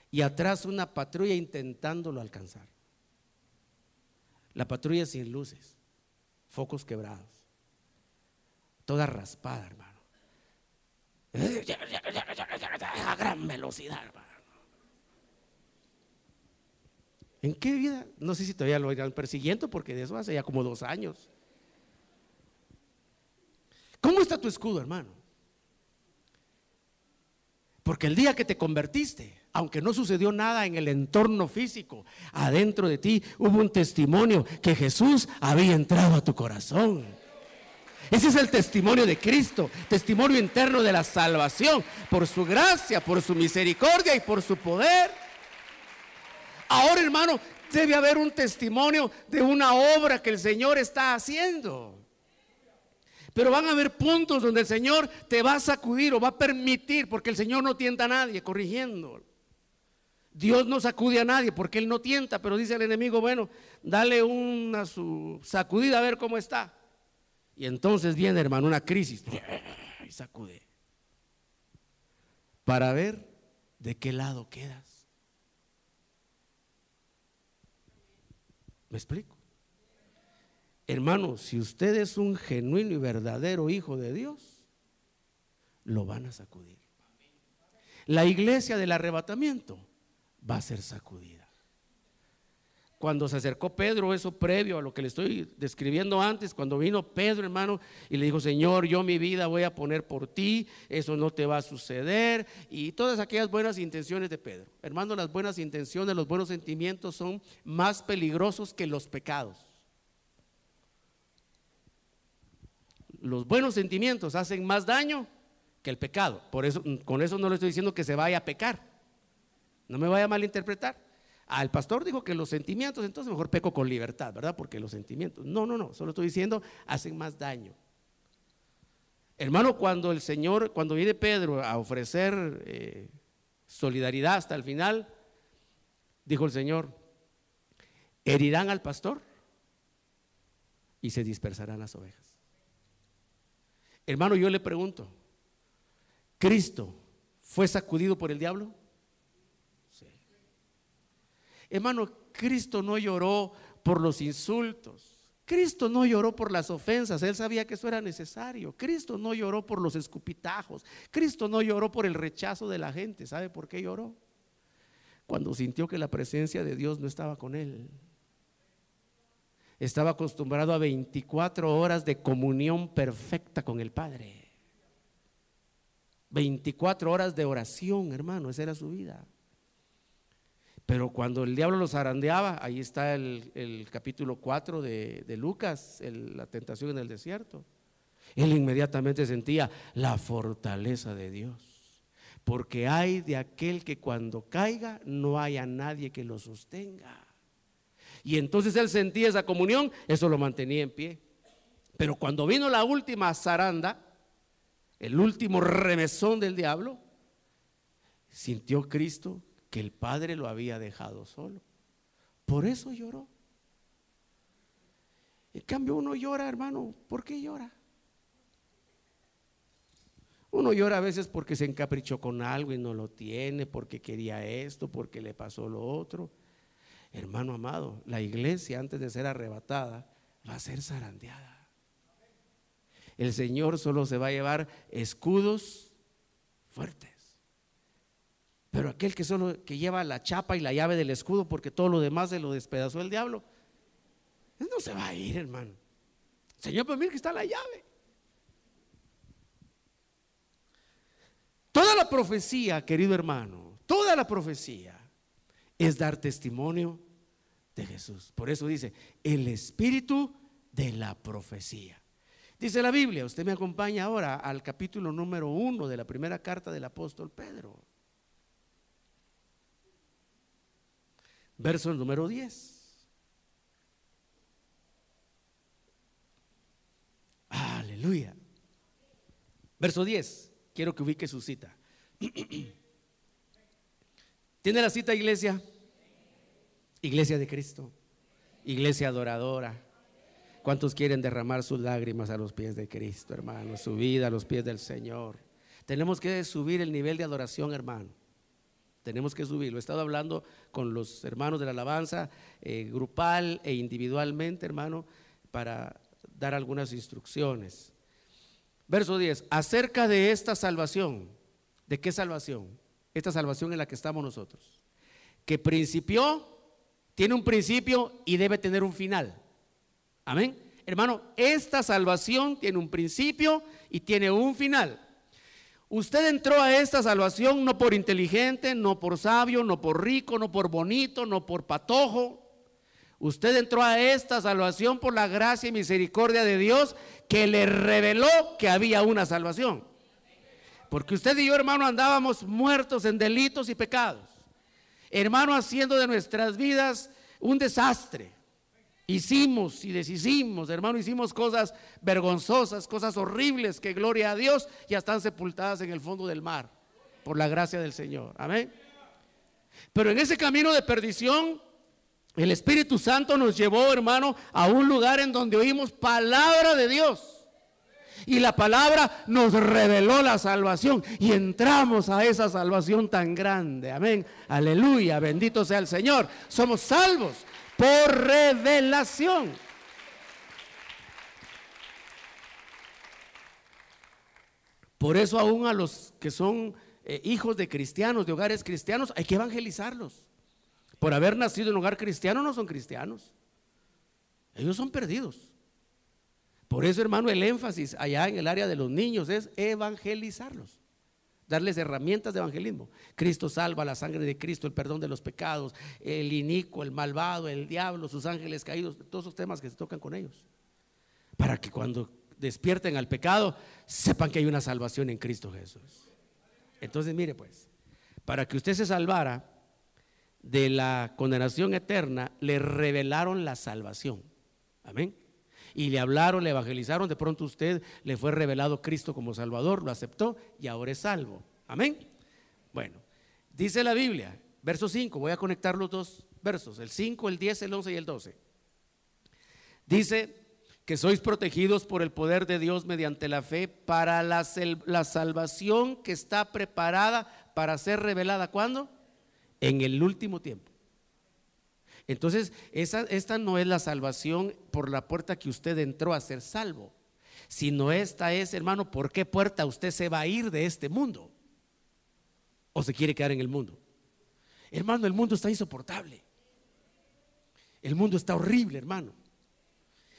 y atrás una patrulla intentándolo alcanzar. La patrulla sin luces, focos quebrados, toda raspada, hermano, a gran velocidad, hermano. ¿En qué vida? No sé si todavía lo irán persiguiendo, porque de eso hace ya como 2 años. ¿Cómo está tu escudo, hermano? Porque el día que te convertiste, aunque no sucedió nada en el entorno físico, adentro de ti hubo un testimonio que Jesús había entrado a tu corazón. Ese es el testimonio de Cristo, testimonio interno de la salvación, por su gracia, por su misericordia y por su poder. Ahora, hermano, debe haber un testimonio de una obra que el Señor está haciendo. Pero van a haber puntos donde el Señor te va a sacudir o va a permitir, porque el Señor no tienta a nadie, corrigiendo. Dios no sacude a nadie porque Él no tienta, pero dice el enemigo, bueno, dale una su sacudida a ver cómo está. Y entonces viene, hermano, una crisis y sacude para ver de qué lado quedas. ¿Me explico? Hermano, si usted es un genuino y verdadero hijo de Dios, lo van a sacudir. La iglesia del arrebatamiento va a ser sacudida. cuando se acercó Pedro, eso previo a lo que le estoy describiendo antes, cuando vino Pedro, hermano, y le dijo: Señor, yo mi vida voy a poner por ti, eso no te va a suceder, y todas aquellas buenas intenciones de Pedro. Hermano, las buenas intenciones, los buenos sentimientos son más peligrosos que los pecados. Los buenos sentimientos hacen más daño que el pecado. Por eso, con eso no le estoy diciendo que se vaya a pecar, no me vaya a malinterpretar. El pastor dijo que los sentimientos, entonces mejor peco con libertad, ¿verdad? Porque los sentimientos, no, solo estoy diciendo, hacen más daño. Hermano, cuando viene Pedro a ofrecer solidaridad hasta el final, dijo el Señor: herirán al pastor y se dispersarán las ovejas. Hermano, yo le pregunto, ¿Cristo fue sacudido por el diablo? Hermano, Cristo no lloró por los insultos, Cristo no lloró por las ofensas, Él sabía que eso era necesario. Cristo no lloró por los escupitajos, Cristo no lloró por el rechazo de la gente. ¿Sabe por qué lloró? Cuando sintió que la presencia de Dios no estaba con Él. Estaba acostumbrado a 24 horas de comunión perfecta con el Padre, 24 horas de oración, hermano, esa era su vida. Pero cuando el diablo los zarandeaba, ahí está el capítulo 4 de Lucas, la tentación en el desierto. Él inmediatamente sentía la fortaleza de Dios, porque hay de aquel que cuando caiga no haya nadie que lo sostenga. Y entonces él sentía esa comunión, eso lo mantenía en pie. Pero cuando vino la última zaranda, el último remesón del diablo, sintió Cristo que el Padre lo había dejado solo. Por eso lloró. En cambio uno llora, hermano, ¿por qué llora? Uno llora a veces porque se encaprichó con algo y no lo tiene, porque quería esto, porque le pasó lo otro. Hermano amado, la iglesia antes de ser arrebatada va a ser zarandeada. El Señor solo se va a llevar escudos fuertes. Pero aquel que lleva la chapa y la llave del escudo, porque todo lo demás se lo despedazó el diablo, no se va a ir, hermano. Señor, pues mira que está la llave. Toda la profecía, querido hermano, toda la profecía es dar testimonio de Jesús. Por eso dice, el espíritu de la profecía. Dice la Biblia, usted me acompaña ahora al capítulo número 1 de la primera carta del apóstol Pedro. Verso número 10. Aleluya. Verso 10. Quiero que ubique su cita. ¿Tiene la cita, iglesia? Iglesia de Cristo, iglesia adoradora. ¿Cuántos quieren derramar sus lágrimas a los pies de Cristo, hermano? Su vida a los pies del Señor. Tenemos que subir el nivel de adoración, hermano. Tenemos que subirlo. He estado hablando con los hermanos de la alabanza, grupal e individualmente, hermano, para dar algunas instrucciones. Verso 10, acerca de esta salvación. ¿De qué salvación? Esta salvación en la que estamos nosotros, que tiene un principio y debe tener un final. Amén. Hermano, esta salvación tiene un principio y tiene un final. Usted entró a esta salvación no por inteligente, no por sabio, no por rico, no por bonito, no por patojo. Usted entró a esta salvación por la gracia y misericordia de Dios, que le reveló que había una salvación. Porque usted y yo, hermano, andábamos muertos en delitos y pecados, hermano, haciendo de nuestras vidas un desastre. Hicimos y deshicimos, hermano, hicimos cosas vergonzosas, cosas horribles que, gloria a Dios, ya están sepultadas en el fondo del mar por la gracia del Señor. Amén. Pero en ese camino de perdición, el Espíritu Santo nos llevó, hermano, a un lugar en donde oímos palabra de Dios, y la palabra nos reveló la salvación, y entramos a esa salvación tan grande. Amén, aleluya, bendito sea el Señor. Somos salvos por revelación. Por eso aún a los que son hijos de cristianos, de hogares cristianos, hay que evangelizarlos. Por haber nacido en un hogar cristiano no son cristianos. Ellos son perdidos. Por eso, hermano, el énfasis allá en el área de los niños es evangelizarlos, darles herramientas de evangelismo. Cristo salva, la sangre de Cristo, el perdón de los pecados, el inicuo, el malvado, el diablo, sus ángeles caídos, todos esos temas que se tocan con ellos, para que cuando despierten al pecado sepan que hay una salvación en Cristo Jesús. Entonces, mire pues, para que usted se salvara de la condenación eterna, le revelaron la salvación. Amén. Y le hablaron, le evangelizaron, de pronto usted le fue revelado Cristo como Salvador, lo aceptó y ahora es salvo. Amén. Bueno, dice la Biblia, verso 5, voy a conectar los dos versos, el 5, el 10, el 11 y el 12. Dice que sois protegidos por el poder de Dios mediante la fe para la salvación que está preparada para ser revelada. ¿Cuándo? En el último tiempo. Entonces, esta no es la salvación por la puerta que usted entró a ser salvo, sino esta es, hermano, ¿por qué puerta usted se va a ir de este mundo? ¿O se quiere quedar en el mundo? Hermano, el mundo está insoportable. El mundo está horrible, hermano.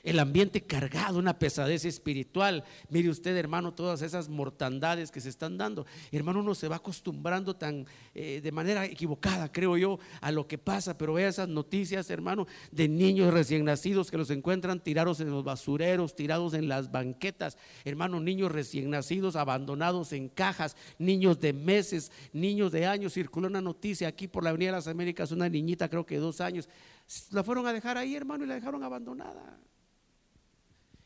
El ambiente cargado, una pesadez espiritual. Mire usted, hermano, todas esas mortandades que se están dando. Hermano, uno se va acostumbrando de manera equivocada, creo yo, a lo que pasa. Pero vea esas noticias, hermano, de niños recién nacidos que los encuentran tirados en los basureros, tirados en las banquetas. Hermano, niños recién nacidos abandonados en cajas, niños de meses, niños de años. Circuló una noticia aquí por la Avenida de las Américas, una niñita, creo que de 2 años, la fueron a dejar ahí, hermano, y la dejaron abandonada.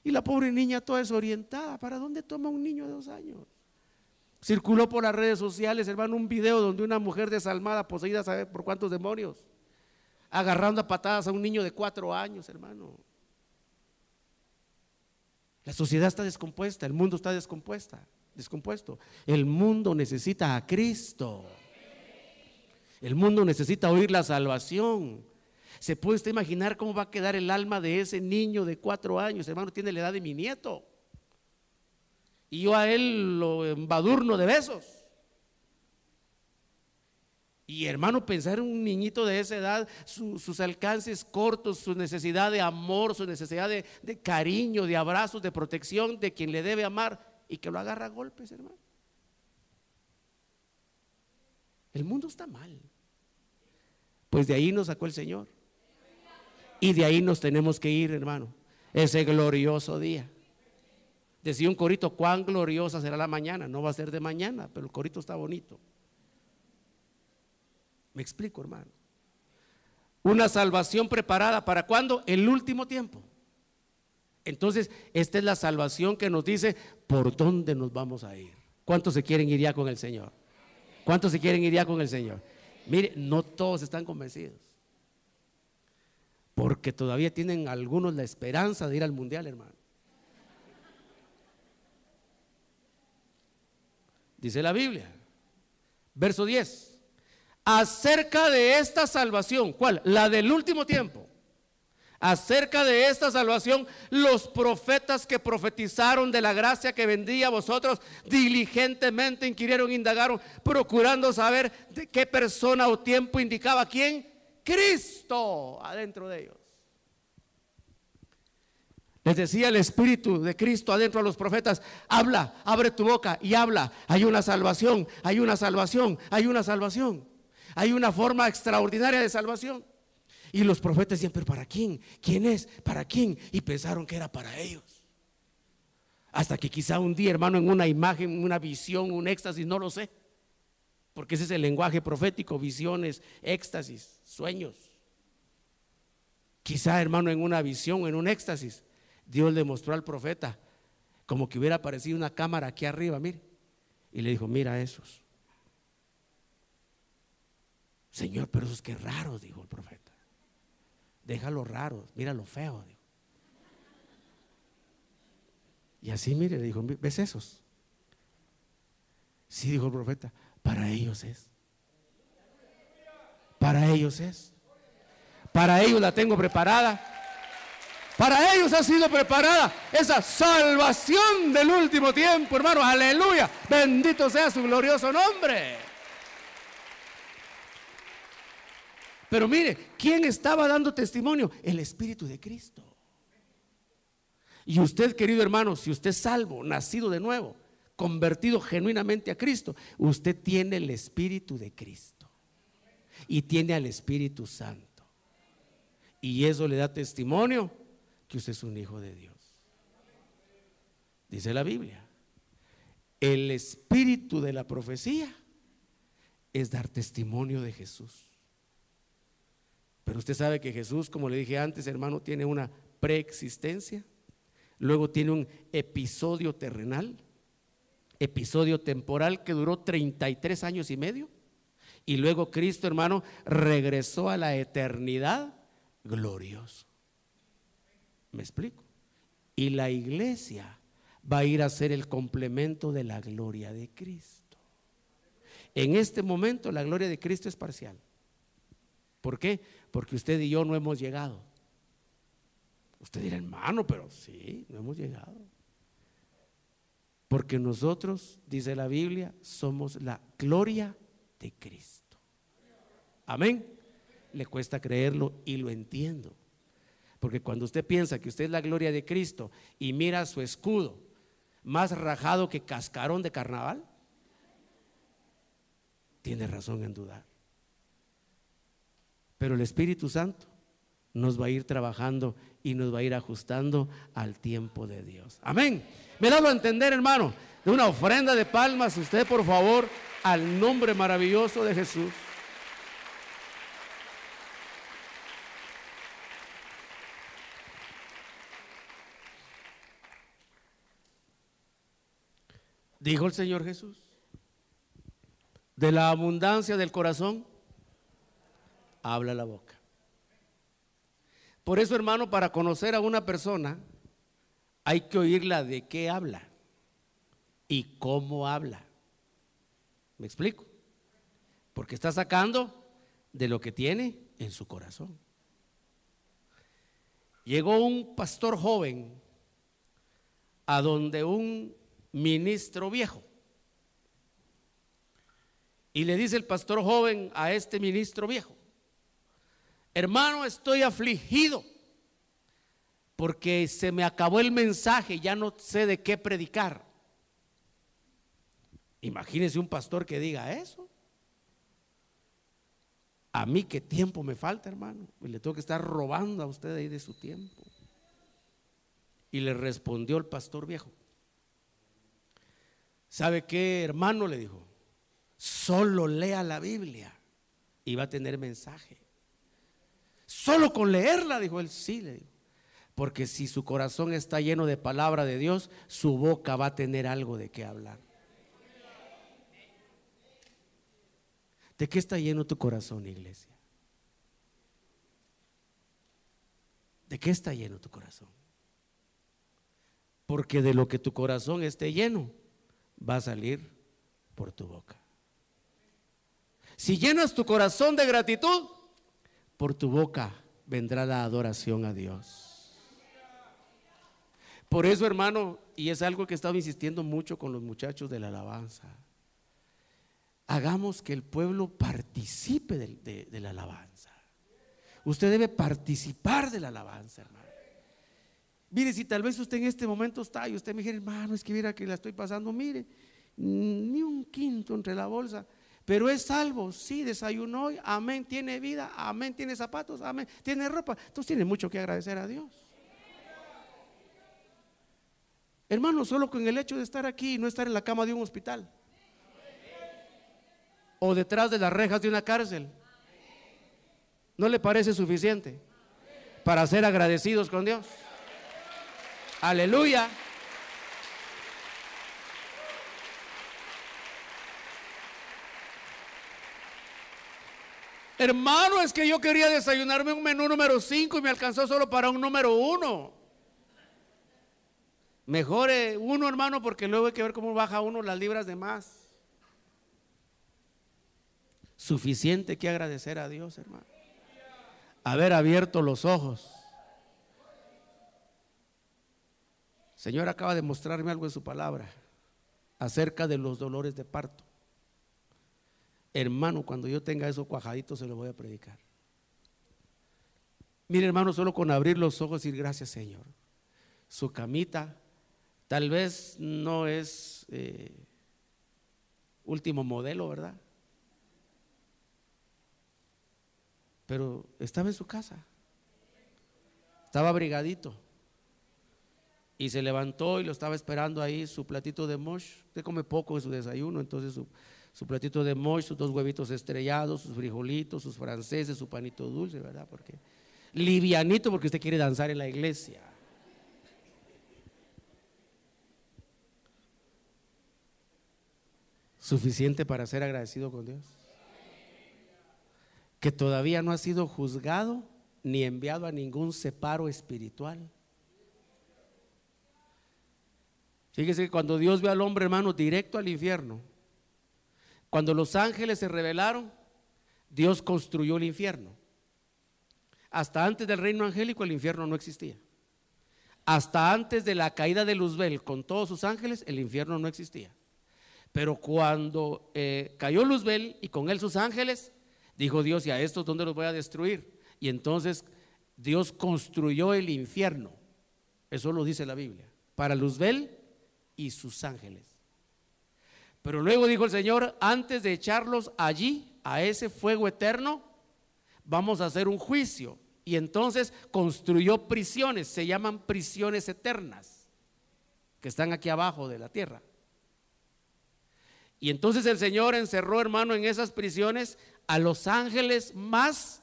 Y la pobre niña toda desorientada. ¿Para dónde toma un niño de 2 años? Circuló por las redes sociales, hermano, un video donde una mujer desalmada, poseída, ¿sabe por cuántos demonios? Agarrando a patadas a un niño de 4 años, hermano. La sociedad está descompuesta, el mundo está descompuesto. El mundo necesita a Cristo. El mundo necesita oír la salvación. ¿Se puede usted imaginar cómo va a quedar el alma de ese niño de 4 años? Hermano, tiene la edad de mi nieto. Y yo a él lo embadurno de besos. Y hermano, pensar en un niñito de esa edad, sus alcances cortos, su necesidad de amor, su necesidad de cariño, de abrazos, de protección, de quien le debe amar, y que lo agarra a golpes, hermano. El mundo está mal. Pues de ahí nos sacó el Señor. Y de ahí nos tenemos que ir, hermano, ese glorioso día. Decía un corito, cuán gloriosa será la mañana. No va a ser de mañana, pero el corito está bonito. Me explico, hermano. Una salvación preparada ¿para cuándo? El último tiempo. Entonces, esta es la salvación que nos dice por dónde nos vamos a ir. ¿Cuántos se quieren ir ya con el Señor? ¿Cuántos se quieren ir ya con el Señor? Mire, no todos están convencidos, porque todavía tienen algunos la esperanza de ir al mundial, hermano. Dice la Biblia, verso 10, acerca de esta salvación, ¿cuál? La del último tiempo. Acerca de esta salvación, los profetas que profetizaron de la gracia que vendría a vosotros, diligentemente inquirieron, indagaron, procurando saber de qué persona o tiempo indicaba quién. Cristo adentro de ellos. Les decía el Espíritu de Cristo adentro a los profetas: habla, abre tu boca y habla. Hay una salvación, hay una salvación, hay una salvación. Hay una forma extraordinaria de salvación. Y los profetas decían: pero ¿para quién? ¿Quién es? ¿Para quién? Y pensaron que era para ellos. Hasta que quizá un día, hermano, en una imagen, una visión, un éxtasis, no lo sé, porque ese es el lenguaje profético: visiones, éxtasis, sueños. Quizá, hermano, en una visión, en un éxtasis, Dios le mostró al profeta como que hubiera aparecido una cámara aquí arriba, mire, y le dijo: mira esos. Señor, pero esos qué raros, dijo el profeta. Déjalo raros, mira lo feo, dijo. Y así, mire, le dijo: ¿ves esos? Sí, dijo el profeta, para ellos es. Para ellos es. Para ellos la tengo preparada. Para ellos ha sido preparada esa salvación del último tiempo, hermano. Aleluya, bendito sea su glorioso nombre. Pero mire, ¿quién estaba dando testimonio? El Espíritu de Cristo. Y usted, querido hermano, si usted es salvo, nacido de nuevo, convertido genuinamente a Cristo, usted tiene el Espíritu de Cristo y tiene al Espíritu Santo. Y eso le da testimonio que usted es un hijo de Dios. Dice la Biblia, el espíritu de la profecía es dar testimonio de Jesús. Pero usted sabe que Jesús, como le dije antes, hermano, tiene una preexistencia, luego tiene un episodio terrenal, episodio temporal que duró 33 años y medio, y luego Cristo, hermano, regresó a la eternidad glorioso. ¿Me explico? Y la iglesia va a ir a ser el complemento de la gloria de Cristo. En este momento la gloria de Cristo es parcial. ¿Por qué? Porque usted y yo no hemos llegado. Usted dirá, hermano, pero sí, no hemos llegado. Porque nosotros, dice la Biblia, somos la gloria de Cristo. Amén. Le cuesta creerlo y lo entiendo. Porque cuando usted piensa que usted es la gloria de Cristo y mira su escudo más rajado que cascarón de carnaval, tiene razón en dudar. Pero el Espíritu Santo nos va a ir trabajando y nos va a ir ajustando al tiempo de Dios. Amén. Me he dado a entender, hermano, de una ofrenda de palmas, usted por favor, al nombre maravilloso de Jesús. Dijo el Señor Jesús, de la abundancia del corazón habla la boca. Por eso, hermano, para conocer a una persona hay que oírla de qué habla y cómo habla. ¿Me explico? Porque está sacando de lo que tiene en su corazón. Llegó un pastor joven a donde un ministro viejo, y le dice el pastor joven a este ministro viejo: hermano, estoy afligido porque se me acabó el mensaje, ya no sé de qué predicar. Imagínese un pastor que diga eso. A mí qué tiempo me falta, hermano, y le tengo que estar robando a usted ahí de su tiempo. Y le respondió el pastor viejo: ¿sabe qué, hermano? Le dijo, solo lea la Biblia y va a tener mensaje. Solo con leerla, dijo él. Sí, le dijo, porque si su corazón está lleno de palabra de Dios, su boca va a tener algo de qué hablar. ¿De qué está lleno tu corazón, iglesia? ¿De qué está lleno tu corazón? Porque de lo que tu corazón esté lleno va a salir por tu boca. Si llenas tu corazón de gratitud, por tu boca vendrá la adoración a Dios. Por eso, hermano, y es algo que he estado insistiendo mucho con los muchachos de la alabanza, hagamos que el pueblo participe de la alabanza. Usted debe participar de la alabanza, hermano. Mire, si tal vez usted en este momento está y usted me dice, hermano, es que mira que la estoy pasando, mire, ni un quinto entre la bolsa, pero es salvo, sí, desayunó hoy, amén, tiene vida, amén, tiene zapatos, amén, tiene ropa. Entonces tiene mucho que agradecer a Dios. Hermano, solo con el hecho de estar aquí y no estar en la cama de un hospital o detrás de las rejas de una cárcel, ¿no le parece suficiente para ser agradecidos con Dios? Aleluya. Hermano, es que yo quería desayunarme un menú número 5 y me alcanzó solo para un número 1. Mejor uno, hermano, porque luego hay que ver cómo baja uno las libras de más. Suficiente que agradecer a Dios, hermano. Haber abierto los ojos. Señor acaba de mostrarme algo en su palabra acerca de los dolores de parto. Hermano, cuando yo tenga eso cuajadito se lo voy a predicar. Mire, hermano, solo con abrir los ojos y decir gracias, Señor. Su camita tal vez no es último modelo, ¿verdad? Pero estaba en su casa, estaba abrigadito, y se levantó y lo estaba esperando ahí su platito de mosh. Usted come poco en su desayuno, entonces su platito de mosh, sus 2 huevitos estrellados, sus frijolitos, sus franceses, su panito dulce, ¿verdad? Porque livianito, porque usted quiere danzar en la iglesia. Suficiente para ser agradecido con Dios, que todavía no ha sido juzgado ni enviado a ningún separo espiritual. Fíjese que cuando Dios ve al hombre, hermano, directo al infierno, cuando los ángeles se rebelaron, Dios construyó el infierno. Hasta antes del reino angélico el infierno no existía. Hasta antes de la caída de Luzbel con todos sus ángeles, el infierno no existía. Pero cuando cayó Luzbel y con él sus ángeles, dijo Dios: ¿y a estos dónde los voy a destruir? Y entonces Dios construyó el infierno. Eso lo dice la Biblia, para Luzbel y sus ángeles. Pero luego dijo el Señor: antes de echarlos allí, a ese fuego eterno, vamos a hacer un juicio. Y entonces construyó prisiones, se llaman prisiones eternas, que están aquí abajo de la tierra. Y entonces el Señor encerró, hermano, en esas prisiones a los ángeles más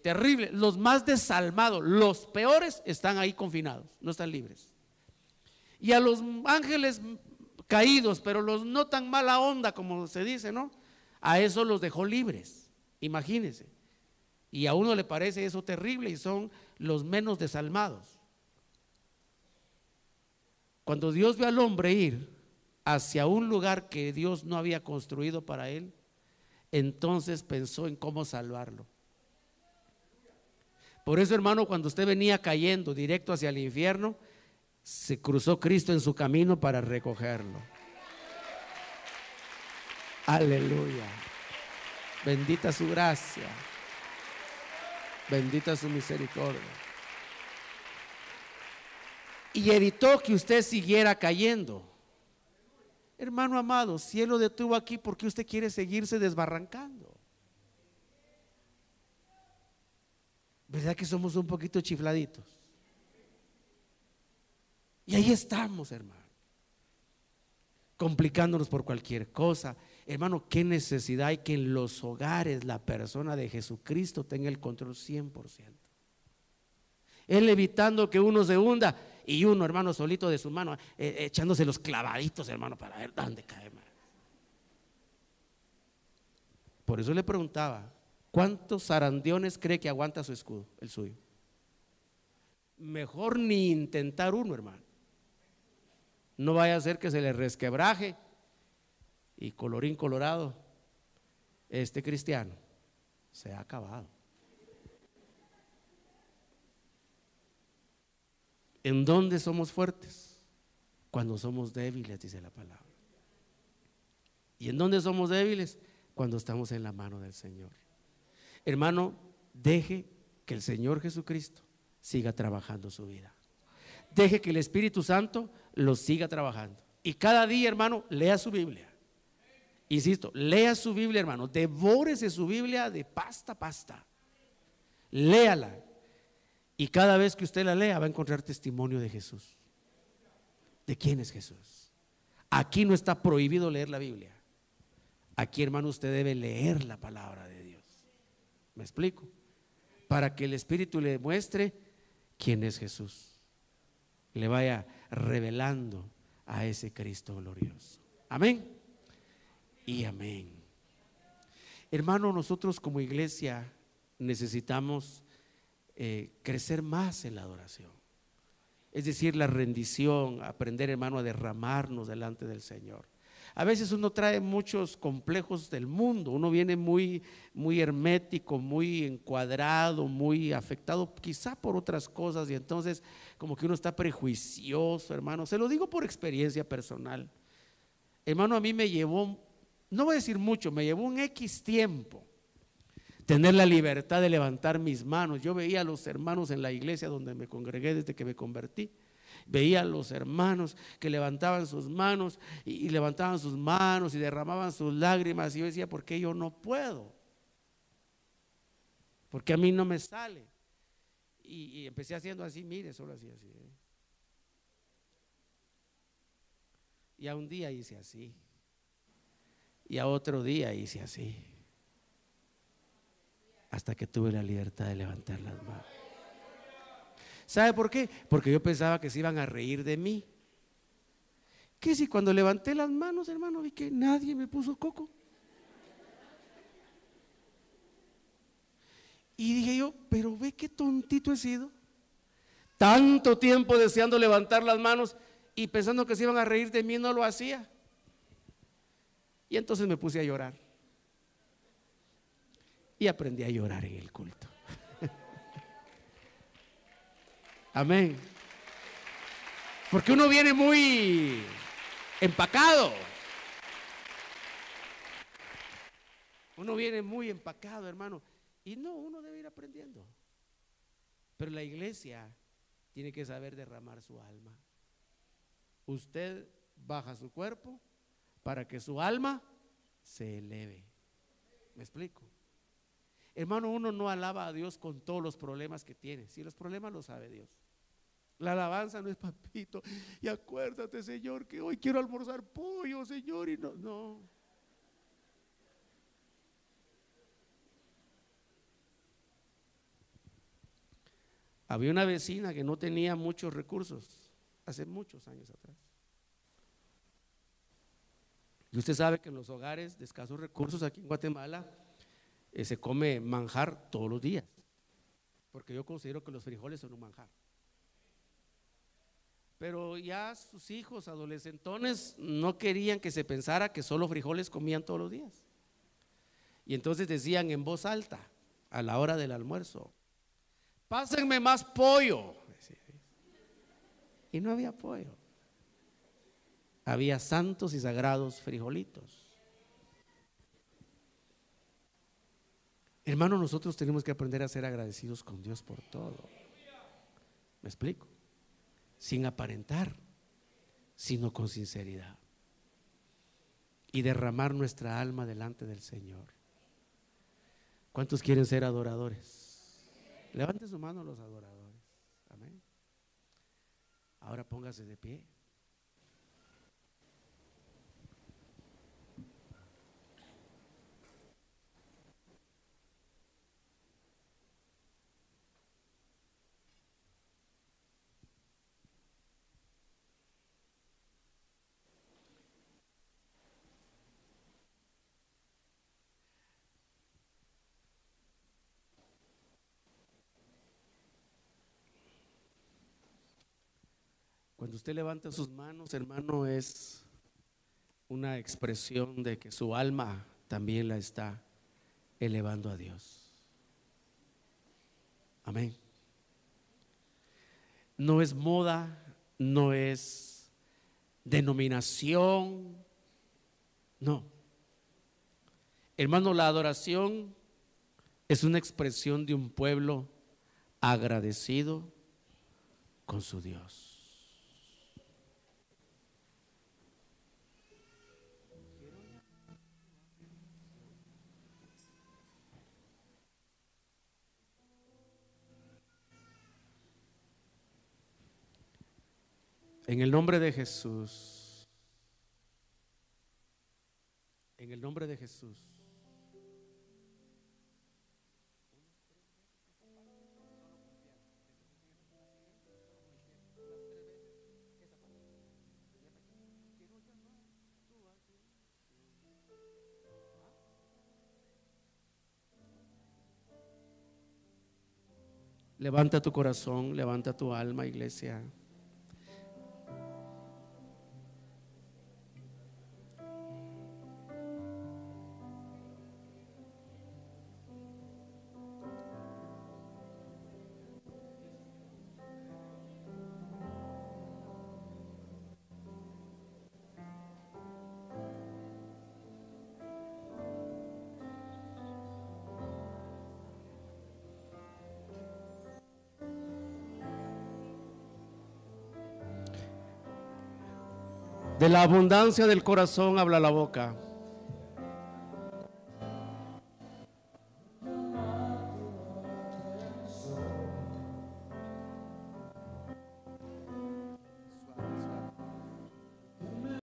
terribles, los más desalmados, los peores están ahí confinados, no están libres. Y a los ángeles caídos, pero los no tan mala onda como se dice, ¿no? A esos los dejó libres, imagínense. Y a uno le parece eso terrible y son los menos desalmados. Cuando Dios ve al hombre ir hacia un lugar que Dios no había construido para él, entonces pensó en cómo salvarlo. Por eso, hermano, cuando usted venía cayendo directo hacia el infierno, se cruzó Cristo en su camino para recogerlo. Aleluya. Bendita su gracia, bendita su misericordia. Y evitó que usted siguiera cayendo. Hermano amado, si Él lo detuvo aquí, ¿por qué usted quiere seguirse desbarrancando? ¿Verdad que somos un poquito chifladitos? Y ahí estamos, hermano, complicándonos por cualquier cosa. Hermano, qué necesidad hay que en los hogares la persona de Jesucristo tenga el control 100%. Él evitando que uno se hunda y uno, hermano, solito de su mano, echándose los clavaditos, hermano, para ver dónde cae. Por eso le preguntaba: ¿cuántos zarandiones cree que aguanta su escudo, el suyo? Mejor ni intentar uno, hermano. No vaya a ser que se le resquebraje y colorín colorado, este cristiano se ha acabado. ¿En dónde somos fuertes? Cuando somos débiles, dice la palabra. ¿Y en dónde somos débiles? Cuando estamos en la mano del Señor. Hermano, deje que el Señor Jesucristo siga trabajando su vida. Deje que el Espíritu Santo lo siga trabajando. Y cada día, hermano, lea su Biblia. Insisto, lea su Biblia, hermano. Devórese su Biblia de pasta a pasta. Léala. Y cada vez que usted la lea va a encontrar testimonio de Jesús. ¿De quién es Jesús? Aquí no está prohibido leer la Biblia. Aquí, hermano, usted debe leer la palabra de Dios. ¿Me explico? Para que el Espíritu le muestre quién es Jesús. Le vaya revelando a ese Cristo glorioso. Amén y amén. Hermano, nosotros como iglesia necesitamos crecer más en la adoración. Es decir, la rendición, aprender, hermano, a derramarnos delante del Señor. A veces uno trae muchos complejos del mundo, uno viene muy hermético, muy encuadrado, muy afectado quizá por otras cosas, y entonces como que uno está prejuicioso, hermano. Se lo digo por experiencia personal. Hermano, a mí me llevó, no voy a decir mucho, me llevó un X tiempo tener la libertad de levantar mis manos. Yo veía a los hermanos en la iglesia donde me congregué desde que me convertí. Veía a los hermanos que levantaban sus manos y levantaban sus manos y derramaban sus lágrimas. Y yo decía, ¿por qué yo no puedo? Porque a mí no me sale. Y empecé haciendo así, mire, solo así. Y a un día hice así. Y a otro día hice así. Hasta que tuve la libertad de levantar las manos. ¿Sabe por qué? Porque yo pensaba que se iban a reír de mí. Que si cuando levanté las manos, hermano, vi que nadie me puso coco. Y dije yo, pero ve qué tontito he sido. Tanto tiempo deseando levantar las manos y pensando que se iban a reír de mí, no lo hacía. Y entonces me puse a llorar. Y aprendí a llorar en el culto. Amén. Porque uno viene muy empacado. Uno viene muy empacado, hermano. Y no, uno debe ir aprendiendo. Pero la iglesia tiene que saber derramar su alma. Usted baja su cuerpo para que su alma se eleve. ¿Me explico? Hermano, uno no alaba a Dios con todos los problemas que tiene. Si los problemas los sabe Dios. La alabanza no es papito. Y acuérdate, Señor, que hoy quiero almorzar pollo, Señor. Y no. Había una vecina que no tenía muchos recursos hace muchos años atrás. Y usted sabe que en los hogares de escasos recursos aquí en Guatemala se come manjar todos los días. Porque yo considero que los frijoles son un manjar. Pero ya sus hijos adolescentones no querían que se pensara que solo frijoles comían todos los días. Y entonces decían en voz alta a la hora del almuerzo: pásenme más pollo. Y no había pollo. Había santos y sagrados frijolitos. Hermano, nosotros tenemos que aprender a ser agradecidos con Dios por todo. ¿Me explico? Sin aparentar, sino con sinceridad. Y derramar nuestra alma delante del Señor. ¿Cuántos quieren ser adoradores? Levanten su mano los adoradores. Amén. Ahora póngase de pie. Cuando usted levanta sus manos, hermano, es una expresión de que su alma también la está elevando a Dios. Amén. No es moda, no es denominación, no. Hermano, la adoración es una expresión de un pueblo agradecido con su Dios. En el nombre de Jesús, en el nombre de Jesús. Levanta tu corazón, levanta tu alma, iglesia. De la abundancia del corazón habla la boca.